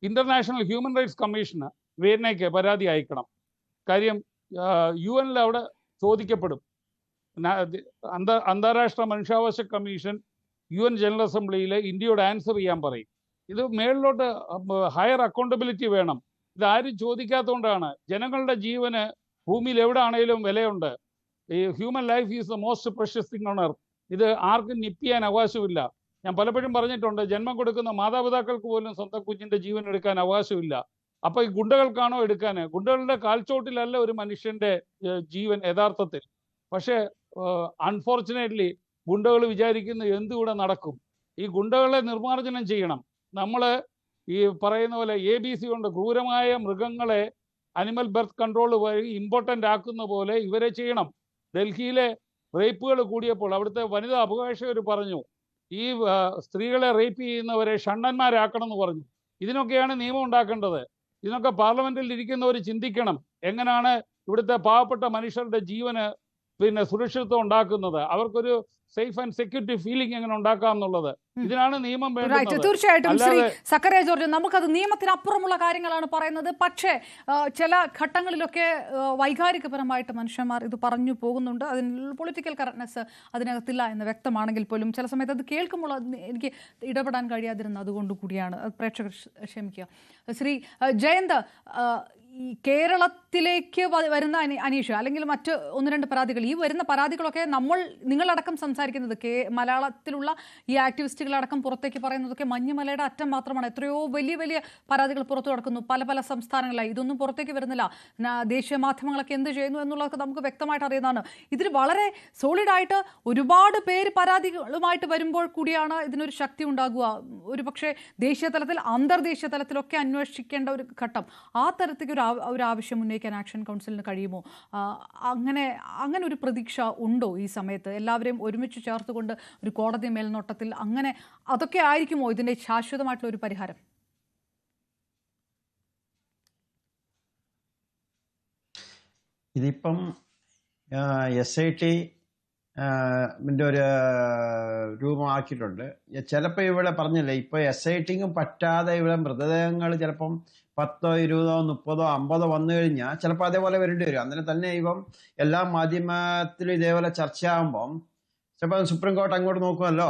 ഇന്റർനാഷണൽ ഹ്യൂമൻ റൈറ്റ്സ് കമ്മീഷന് വിയന്നയ്ക്ക് പരാതി അയക്കണം. കാര്യം UN അവിടെ ചോദിക്കപ്പെടും. അന്താരാഷ്ട്ര മനുഷ്യാവകാശ കമ്മീഷൻ UN ജനറൽ അസംബ്ലിയിൽ ഇന്ത്യയോട് ആൻസർ ചെയ്യാൻ പറയും. ഇത് മേളിലോട്ട് ഹയർ അക്കൗണ്ടബിലിറ്റി വേണം. ഇത് ആരും ചോദിക്കാത്തതുകൊണ്ടാണ്. ജനങ്ങളുടെ ജീവന് ഭൂമിയിൽ എവിടെ ആണെങ്കിലും വിലയുണ്ട്. ഈ human life is the most precious thing on earth. ഇത് ആർക്കും നിപ്പ് ചെയ്യാൻ അവകാശമില്ല. ഞാൻ പലപ്പോഴും പറഞ്ഞിട്ടുണ്ട്, ജന്മം കൊടുക്കുന്ന മാതാപിതാക്കൾക്ക് പോലും സ്വന്തം കുഞ്ഞിന്റെ ജീവൻ എടുക്കാൻ അവകാശമില്ല. അപ്പൊ ഈ ഗുണ്ടകൾക്കാണോ എടുക്കാൻ? ഗുണ്ടകളുടെ കാൽച്ചോട്ടിലല്ല ഒരു മനുഷ്യന്റെ ജീവൻ യഥാർത്ഥത്തിൽ. പക്ഷേ അൺഫോർച്ചുനേറ്റ്ലി ഗുണ്ടകൾ വിചാരിക്കുന്ന എന്തുകൂടെ നടക്കും. ഈ ഗുണ്ടകളെ നിർമ്മാർജ്ജനം ചെയ്യണം. നമ്മൾ ഈ പറയുന്ന പോലെ ABC കൊണ്ട് ക്രൂരമായ മൃഗങ്ങളെ അനിമൽ ബർത്ത് കൺട്രോൾ വഴി ഇമ്പോർട്ടൻ്റ് ആക്കുന്ന പോലെ ഇവരെ ചെയ്യണം. ഡൽഹിയിലെ റേപ്പുകൾ കൂടിയപ്പോൾ അവിടുത്തെ വനിതാ അഭിഭാഷകർ പറഞ്ഞു, ഈ സ്ത്രീകളെ റേപ്പ് ചെയ്യുന്നവരെ ഷണ്ണന്മാരാക്കണം എന്ന് പറഞ്ഞു. ഇതിനൊക്കെയാണ് നിയമം ഉണ്ടാക്കേണ്ടത്. ഇതിനൊക്കെ പാർലമെന്റിൽ ഇരിക്കുന്നവർ ചിന്തിക്കണം, എങ്ങനെയാണ് ഇവിടുത്തെ പാവപ്പെട്ട മനുഷ്യരുടെ ജീവന് സുരക്ഷിതത്വം ഉണ്ടാക്കുന്നത്, അവർക്കൊരു സേഫ് ആൻഡ് സെക്യൂരിറ്റി ഫീലിംഗ് എങ്ങനെ ഉണ്ടാക്കാം എന്നുള്ളത്. ഇതിനാണ് നിയമം വേണ്ടത്. തീർച്ചയായിട്ടും ശ്രീ സക്കറിയ ജോർജ്, നമുക്കത് നിയമത്തിനപ്പുറമുള്ള കാര്യങ്ങളാണ് പറയുന്നത്. പക്ഷേ ചില ഘട്ടങ്ങളിലൊക്കെ വൈകാരികപരമായിട്ട് മനുഷ്യന്മാർ ഇത് പറഞ്ഞു പോകുന്നുണ്ട്. അതിനുള്ള പൊളിറ്റിക്കൽ കറക്റ്റ്നെസ് അതിനകത്തില്ല എന്ന് വ്യക്തമാണെങ്കിൽ പോലും ചില സമയത്ത് അത് കേൾക്കുമ്പോൾ എനിക്ക് ഇടപെടാൻ കഴിയാതിരുന്നത് അതുകൊണ്ട് കൂടിയാണ്. പ്രേക്ഷകർ ക്ഷമിക്കുക. ശ്രീ ജയന്ത്, ഈ കേരളത്തിലേക്ക് വരുന്ന അനീഷ് അല്ലെങ്കിൽ മറ്റ് ഒന്ന് രണ്ട് പരാതികൾ, ഈ വരുന്ന പരാതികളൊക്കെ നിങ്ങളടക്കം സംസാരിക്കുന്നത്, മലയാളത്തിലുള്ള ഈ ആക്ടിവിസ്റ്റുകളടക്കം പുറത്തേക്ക് പറയുന്നതൊക്കെ മഞ്ഞുമലയുടെ അറ്റം മാത്രമാണ്. എത്രയോ വലിയ വലിയ പരാതികൾ പുറത്തു കിടക്കുന്നു പല പല സംസ്ഥാനങ്ങളിലായി. ഇതൊന്നും പുറത്തേക്ക് വരുന്നില്ല. ദേശീയ മാധ്യമങ്ങളൊക്കെ എന്ത് ചെയ്യുന്നു എന്നുള്ളതൊക്കെ നമുക്ക് വ്യക്തമായിട്ട് അറിയുന്നതാണ്. ഇതിൽ വളരെ സോളിഡായിട്ട് ഒരുപാട് പേര് പരാതികളുമായിട്ട് വരുമ്പോൾ കൂടിയാണ് ഇതിനൊരു ശക്തി ഉണ്ടാകുക. ഒരു പക്ഷേ ദേശീയ തലത്തിൽ അന്തർദേശീയ തലത്തിലൊക്കെ അന്വേഷിക്കേണ്ട ഒരു ഘട്ടം, ആ തരത്തിലേക്ക് ഒരു ആവശ്യം ഉന്നയിക്കാൻ ആക്ഷൻ കൗൺസിലിന് കഴിയുമോ? അങ്ങനെ ഒരു പ്രതീക്ഷ ഉണ്ടോ ഈ സമയത്ത്? എല്ലാവരെയും ഒരുമിച്ച് ചേർത്തുകൊണ്ട് ഒരു കോടതി മേൽനോട്ടത്തിൽ അങ്ങനെ അതൊക്കെ ആയിരിക്കുമോ ഇതിന്റെ ശാശ്വതമായിട്ടുള്ള ഒരു പരിഹാരം? ഇതിപ്പം SIT ഒരു രൂപമാക്കിയിട്ടുണ്ട്. ചിലപ്പോൾ ഇവിടെ പറഞ്ഞില്ലേ, ഇപ്പോൾ SITക്കും പറ്റാതെ ഇവിടെ മൃതദേഹങ്ങൾ ചിലപ്പം 10, 20, 30, 50 വന്നു കഴിഞ്ഞാൽ ചിലപ്പോൾ അതേപോലെ വരേണ്ടി വരും. അന്നേരം തന്നെ ഇപ്പം എല്ലാ മാധ്യമത്തിലും ഇതേപോലെ ചർച്ചയാകുമ്പം ചിലപ്പോൾ സുപ്രീം കോർട്ട് അങ്ങോട്ട് നോക്കുമല്ലോ,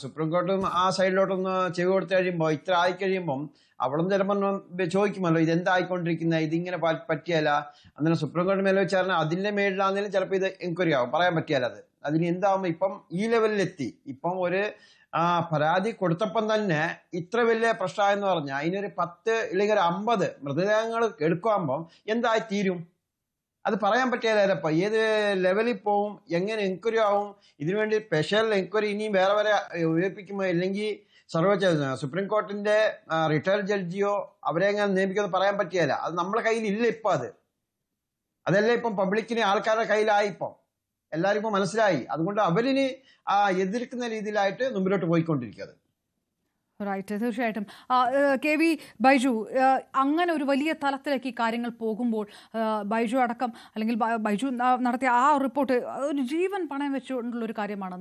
സുപ്രീം കോർട്ടും ആ സൈഡിലോട്ടൊന്ന് ചെവി കൊടുത്തു കഴിയുമ്പോൾ, ഇത്ര ആയി കഴിയുമ്പം അവിടെ നിന്ന് ചിലപ്പോൾ ചോദിക്കുമല്ലോ, ഇതെന്തായിക്കൊണ്ടിരിക്കുന്നത്, ഇതിങ്ങനെ പറ്റിയല്ല. അന്നേരം സുപ്രീം കോടതി മേലെ വെച്ചാൽ അതിന്റെ മേളിലാണെങ്കിലും ചിലപ്പോൾ ഇത് എൻക്വയറി ആവും, പറയാൻ പറ്റിയാൽ അത് അതിന് എന്താവുമ്പോൾ ഇപ്പം ഈ ലെവലിലെത്തി. ഇപ്പം ഒരു പരാതി കൊടുത്തപ്പം തന്നെ ഇത്ര വലിയ പ്രശ്നമായെന്ന് പറഞ്ഞാൽ അതിനൊരു 10 ഇല്ലെങ്കിൽ ഒരു 50 മൃതദേഹങ്ങൾ എടുക്കുമ്പോൾ എന്തായി തീരും? അത് പറയാൻ പറ്റിയാലപ്പം ഏത് ലെവലിൽ പോവും, എങ്ങനെ എൻക്വയറി ആവും. ഇതിനുവേണ്ടി സ്പെഷ്യൽ എൻക്വയറി ഇനിയും വേറെ ഉയർപ്പിക്കുമോ, അല്ലെങ്കിൽ സുപ്രീം കോർട്ടിന്റെ റിട്ടയർഡ് ജഡ്ജിയോ അവരെ എങ്ങനെ നിയമിക്കുമെന്ന് പറയാൻ പറ്റിയല്ല. അത് നമ്മുടെ കയ്യിലില്ല ഇപ്പം. അതല്ല ഇപ്പം പബ്ലിക്കിന് ആൾക്കാരുടെ കയ്യിലായി. ഇപ്പം എല്ലാവരും ഇപ്പം മനസ്സിലായി. അതുകൊണ്ട് അവരിന് എതിർക്കുന്ന രീതിയിലായിട്ട് മുമ്പിലോട്ട് പോയിക്കൊണ്ടിരിക്കുന്നത്. റൈറ്റ്, തീർച്ചയായിട്ടും. KV ബൈജു, അങ്ങനെ ഒരു വലിയ തലത്തിലേക്ക് ഈ കാര്യങ്ങൾ പോകുമ്പോൾ ബൈജു അടക്കം അല്ലെങ്കിൽ ബൈജു നടത്തിയ ആ റിപ്പോർട്ട് ഒരു ജീവൻ പണയം വെച്ചുകൊണ്ടുള്ളൊരു കാര്യമാണ്.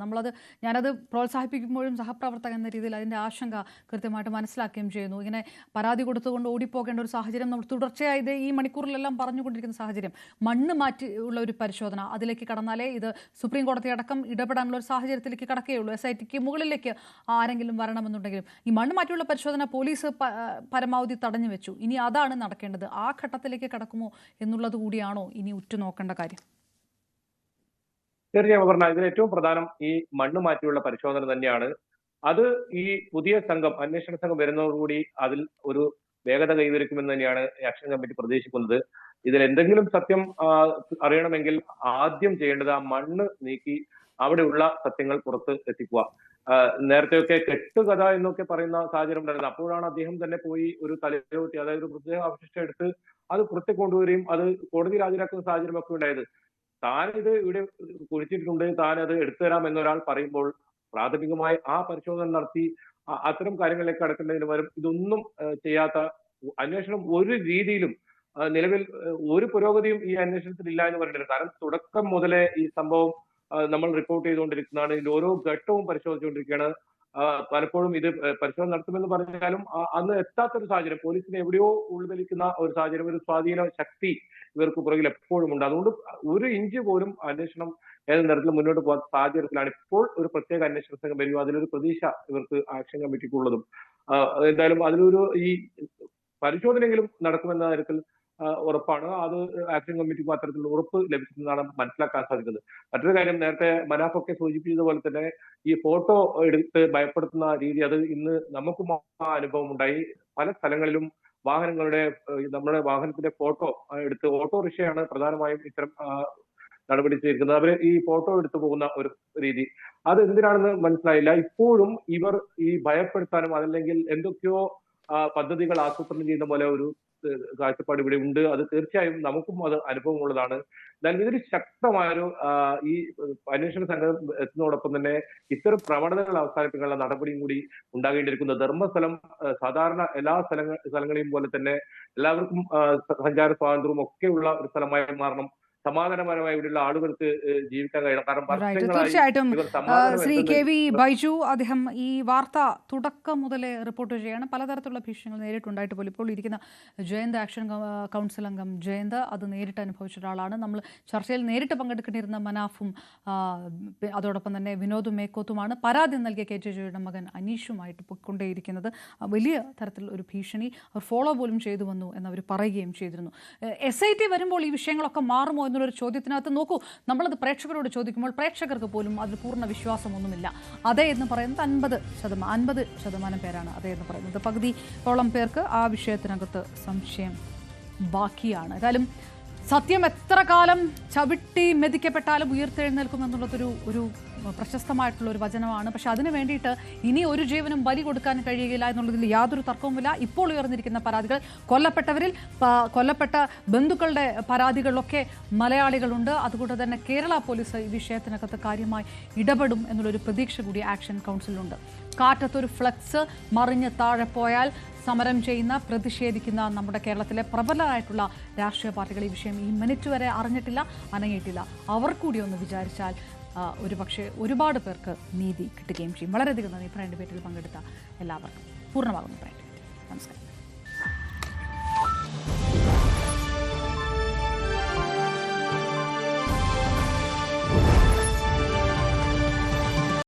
ഞാനത് പ്രോത്സാഹിപ്പിക്കുമ്പോഴും സഹപ്രവർത്തകൻ എന്ന രീതിയിൽ അതിൻ്റെ ആശങ്ക കൃത്യമായിട്ട് മനസ്സിലാക്കുകയും ചെയ്യുന്നു. ഇങ്ങനെ പരാതി കൊടുത്തുകൊണ്ട് ഓടിപ്പോകേണ്ട ഒരു സാഹചര്യം നമ്മൾ തുടർച്ചയായി ഈ മണിക്കൂറിലെല്ലാം പറഞ്ഞുകൊണ്ടിരിക്കുന്ന സാഹചര്യം. മണ്ണ് മാറ്റി ഉള്ള ഒരു പരിശോധന, അതിലേക്ക് കടന്നാലേ ഇത് സുപ്രീം കോടതി അടക്കം ഇടപെടാനുള്ള ഒരു സാഹചര്യത്തിലേക്ക് കടക്കുകയുള്ളൂ. SITക്ക് മുകളിലേക്ക് ആരെങ്കിലും വരണമെന്നുണ്ടെങ്കിലും ഈ മണ്ണ് മാറ്റിയുള്ള പരിശോധന പോലീസ് പരമാവധി തടഞ്ഞു വെച്ചു. ഇനി അതാണ് നടക്കേണ്ടത്. ആ ഘട്ടത്തിലേക്ക് കടക്കുമോ എന്നുള്ളത് കൂടിയാണോ ഇനി ഉറ്റുനോക്കേണ്ട കാര്യം? തീർച്ചയായും പറഞ്ഞാൽ ഇതിൽ ഏറ്റവും പ്രധാനം ഈ മണ്ണ് മാറ്റിയുള്ള പരിശോധന തന്നെയാണ്. അത് ഈ പുതിയ സംഘം, അന്വേഷണ സംഘം വരുന്നതോടുകൂടി അതിൽ ഒരു വേഗത കൈവരിക്കുമെന്ന് തന്നെയാണ് ആക്ഷൻ കമ്മിറ്റി പ്രതീക്ഷിക്കുന്നത്. ഇതിൽ എന്തെങ്കിലും സത്യം അറിയണമെങ്കിൽ ആദ്യം ചെയ്യേണ്ടത് ആ മണ്ണ് നീക്കി അവിടെയുള്ള സത്യങ്ങൾ പുറത്ത് എത്തിക്കുക. നേരത്തെയൊക്കെ കെട്ടുകഥ എന്നൊക്കെ പറയുന്ന സാഹചര്യം ഉണ്ടായിരുന്നു. അപ്പോഴാണ് അദ്ദേഹം തന്നെ പോയി ഒരു തലയോട്ടി, അതായത് ഒരു മൃതദേഹ അവശിഷ്ടം എടുത്ത് അത് പുറത്തേക്ക് കൊണ്ടുവരികയും അത് കോടതിയിൽ ഹാജരാക്കുന്ന സാഹചര്യമൊക്കെ ഉണ്ടായത്. താനിത് ഇവിടെ കുഴിച്ചിട്ടുണ്ട്, താനത് എടുത്തു തരാം എന്നൊരാൾ പറയുമ്പോൾ പ്രാഥമികമായി ആ പരിശോധന നടത്തി അത്തരം കാര്യങ്ങളിലേക്ക് കടക്കുന്നതിന് പകരം ഇതൊന്നും ചെയ്യാത്ത അന്വേഷണം ഒരു രീതിയിലും നിലവിൽ ഒരു പുരോഗതിയും ഈ അന്വേഷണത്തിൽ ഇല്ല എന്ന് പറഞ്ഞിട്ടുണ്ട്. കാരണം തുടക്കം മുതലേ ഈ സംഭവം നമ്മൾ റിപ്പോർട്ട് ചെയ്തുകൊണ്ടിരിക്കുന്നതാണ്. ഇതിൽ ഓരോ ഘട്ടവും പരിശോധിച്ചുകൊണ്ടിരിക്കുകയാണ്. പലപ്പോഴും ഇത് പരിശോധന നടത്തുമെന്ന് പറഞ്ഞാലും അന്ന് എത്താത്തൊരു സാഹചര്യം, പോലീസിനെ എവിടെയോ ഉൾവലിക്കുന്ന ഒരു സാഹചര്യം, ഒരു സ്വാധീന ശക്തി ഇവർക്ക് പുറകിൽ എപ്പോഴും ഉണ്ട്. അതുകൊണ്ട് ഒരു ഇഞ്ച് പോലും അന്വേഷണം ഏത് തരത്തിലും മുന്നോട്ട് പോകാത്ത സാഹചര്യത്തിലാണ് ഇപ്പോൾ ഒരു പ്രത്യേക അന്വേഷണ സംഘം വരിക. അതിലൊരു പ്രതീക്ഷ ഇവർക്ക് ആക്ഷൻ കമ്മിറ്റിക്കുള്ളതും. എന്തായാലും അതിലൊരു ഈ പരിശോധനയെങ്കിലും നടക്കുമെന്ന കാര്യത്തിൽ ഉറപ്പാണ്. അത് ആക്ഷൻ കമ്മിറ്റിക്ക് അത്തരത്തിലുള്ള ഉറപ്പ് ലഭിച്ചതെന്നാണ് മനസ്സിലാക്കാൻ സാധിക്കുന്നത്. മറ്റൊരു കാര്യം, നേരത്തെ മനാഫൊക്കെ സൂചിപ്പിച്ചതുപോലെ തന്നെ ഈ ഫോട്ടോ എടുത്ത് ഭയപ്പെടുത്തുന്ന രീതി, അത് ഇന്ന് നമുക്കും ആ അനുഭവം ഉണ്ടായി. പല സ്ഥലങ്ങളിലും വാഹനങ്ങളുടെ നമ്മുടെ വാഹനത്തിന്റെ ഫോട്ടോ എടുത്ത്, ഓട്ടോറിക്ഷയാണ് പ്രധാനമായും ഇത്തരം നടപടി ചെയ്തിരിക്കുന്നത്. അവര് ഈ ഫോട്ടോ എടുത്തു പോകുന്ന ഒരു രീതി, അത് എന്തിനാണെന്ന് മനസ്സിലായില്ല. ഇപ്പോഴും ഇവർ ഈ ഭയപ്പെടുത്താനും അതല്ലെങ്കിൽ എന്തൊക്കെയോ പദ്ധതികൾ ആസൂത്രണം ചെയ്യുന്ന പോലെ ഒരു കാഴ്ചപ്പാട് ഇവിടെ ഉണ്ട്. അത് തീർച്ചയായും നമുക്കും അത് അനുഭവമുള്ളതാണ്. എന്നാൽ ഇതൊരു ശക്തമായൊരു ഈ അന്വേഷണ സംഘം എത്തുന്നതോടൊപ്പം തന്നെ ഇത്തരം പ്രവണതകൾ അവസാനിപ്പിക്കാനുള്ള നടപടിയും കൂടി ഉണ്ടാകേണ്ടിയിരിക്കുന്നു. ധർമ്മസ്ഥലം സാധാരണ എല്ലാ സ്ഥലങ്ങളെയും പോലെ തന്നെ എല്ലാവർക്കും സഞ്ചാര സ്വാതന്ത്ര്യവും ഒക്കെയുള്ള ഒരു സ്ഥലമായി മാറണം. സമാധാനപരമായി ഇവിടെയുള്ള ആളുകൾക്ക് ജീവിക്കാൻ കഴിയണം. കാരണം തീർച്ചയായിട്ടും ശ്രീ കെ വി ബൈജു, അദ്ദേഹം ഈ വാർത്ത തുടക്കം മുതലേ റിപ്പോർട്ട് ചെയ്യാണ്. പലതരത്തിലുള്ള ഭീഷണികൾ നേരിട്ടുണ്ടായിട്ട് പോലും ഇപ്പോൾ ഇരിക്കുന്ന ജയന്ത് ആക്ഷൻ കൗൺസിൽ അംഗം ജയന്ത് അത് നേരിട്ട് അനുഭവിച്ച ഒരാളാണ്. നമ്മൾ ചർച്ചയിൽ നേരിട്ട് പങ്കെടുക്കേണ്ടിയിരുന്ന മനാഫും അതോടൊപ്പം തന്നെ വിനോദും മേക്കോത്തുമാണ്. പരാതി നൽകിയ കെ ജെ ജോയുടെ മകൻ അനീഷുമായിട്ട് പോയിക്കൊണ്ടേയിരിക്കുന്നത് വലിയ തരത്തിലുള്ള ഒരു ഭീഷണി അവർ ഫോളോ പോലും ചെയ്തു വന്നു എന്നവർ പറയുകയും ചെയ്തിരുന്നു. SIT വരുമ്പോൾ ഈ വിഷയങ്ങളൊക്കെ മാറുമോ എന്നൊരു ചോദ്യത്തിനകത്ത് നോക്കൂ, നമ്മളത് പ്രേക്ഷകരോട് ചോദിക്കുമ്പോൾ പ്രേക്ഷകർക്ക് പോലും അതിൽ പൂർണ്ണ വിശ്വാസമൊന്നുമില്ല. അതേ എന്ന് പറയുന്നത് 50% പേരാണ് അതേ എന്ന് പറയുന്നത്. പകുതിയോളം പേർക്ക് ആ വിഷയത്തിനകത്ത് സംശയം ബാക്കിയാണ്. ഏതായാലും സത്യം എത്ര കാലം ചവിട്ടി മെതിക്കപ്പെട്ടാലും ഉയർത്തെഴുന്നേൽക്കും എന്നുള്ളതൊരു പ്രശസ്തമായിട്ടുള്ള ഒരു വചനമാണ്. പക്ഷെ അതിനു വേണ്ടിയിട്ട് ഇനി ഒരു ജീവനും ബലി കൊടുക്കാൻ കഴിയുകയില്ല എന്നുള്ളതിൽ യാതൊരു തർക്കവുമില്ല. ഇപ്പോൾ ഉയർന്നിരിക്കുന്ന പരാതികൾ, കൊല്ലപ്പെട്ട ബന്ധുക്കളുടെ പരാതികളിലൊക്കെ മലയാളികളുണ്ട്. അതുകൊണ്ട് തന്നെ കേരള പോലീസ് ഈ വിഷയത്തിനകത്ത് കാര്യമായി ഇടപെടും എന്നുള്ളൊരു പ്രതീക്ഷ കൂടി ആക്ഷൻ കൗൺസിലുണ്ട്. കാറ്റത്തൊരു ഫ്ലക്സ് മറിഞ്ഞ് താഴെ പോയാൽ സമരം ചെയ്യുന്ന, പ്രതിഷേധിക്കുന്ന നമ്മുടെ കേരളത്തിലെ പ്രബലരായിട്ടുള്ള രാഷ്ട്രീയ പാർട്ടികൾ ഈ വിഷയം ഈ മിനിറ്റ് വരെ അറിഞ്ഞിട്ടില്ല, അനങ്ങിയിട്ടില്ല. അവർ കൂടി ഒന്ന് വിചാരിച്ചാൽ ഒരുപക്ഷെ ഒരുപാട് പേർക്ക് നീതി കിട്ടുകയും ചെയ്യും. വളരെയധികം നന്ദി പ്രൈം ഡിബേറ്റിൽ പങ്കെടുത്ത എല്ലാവർക്കും. പൂർണ്ണമാകുന്നു പ്രൈം ഡിബേറ്റ്. നമസ്കാരം.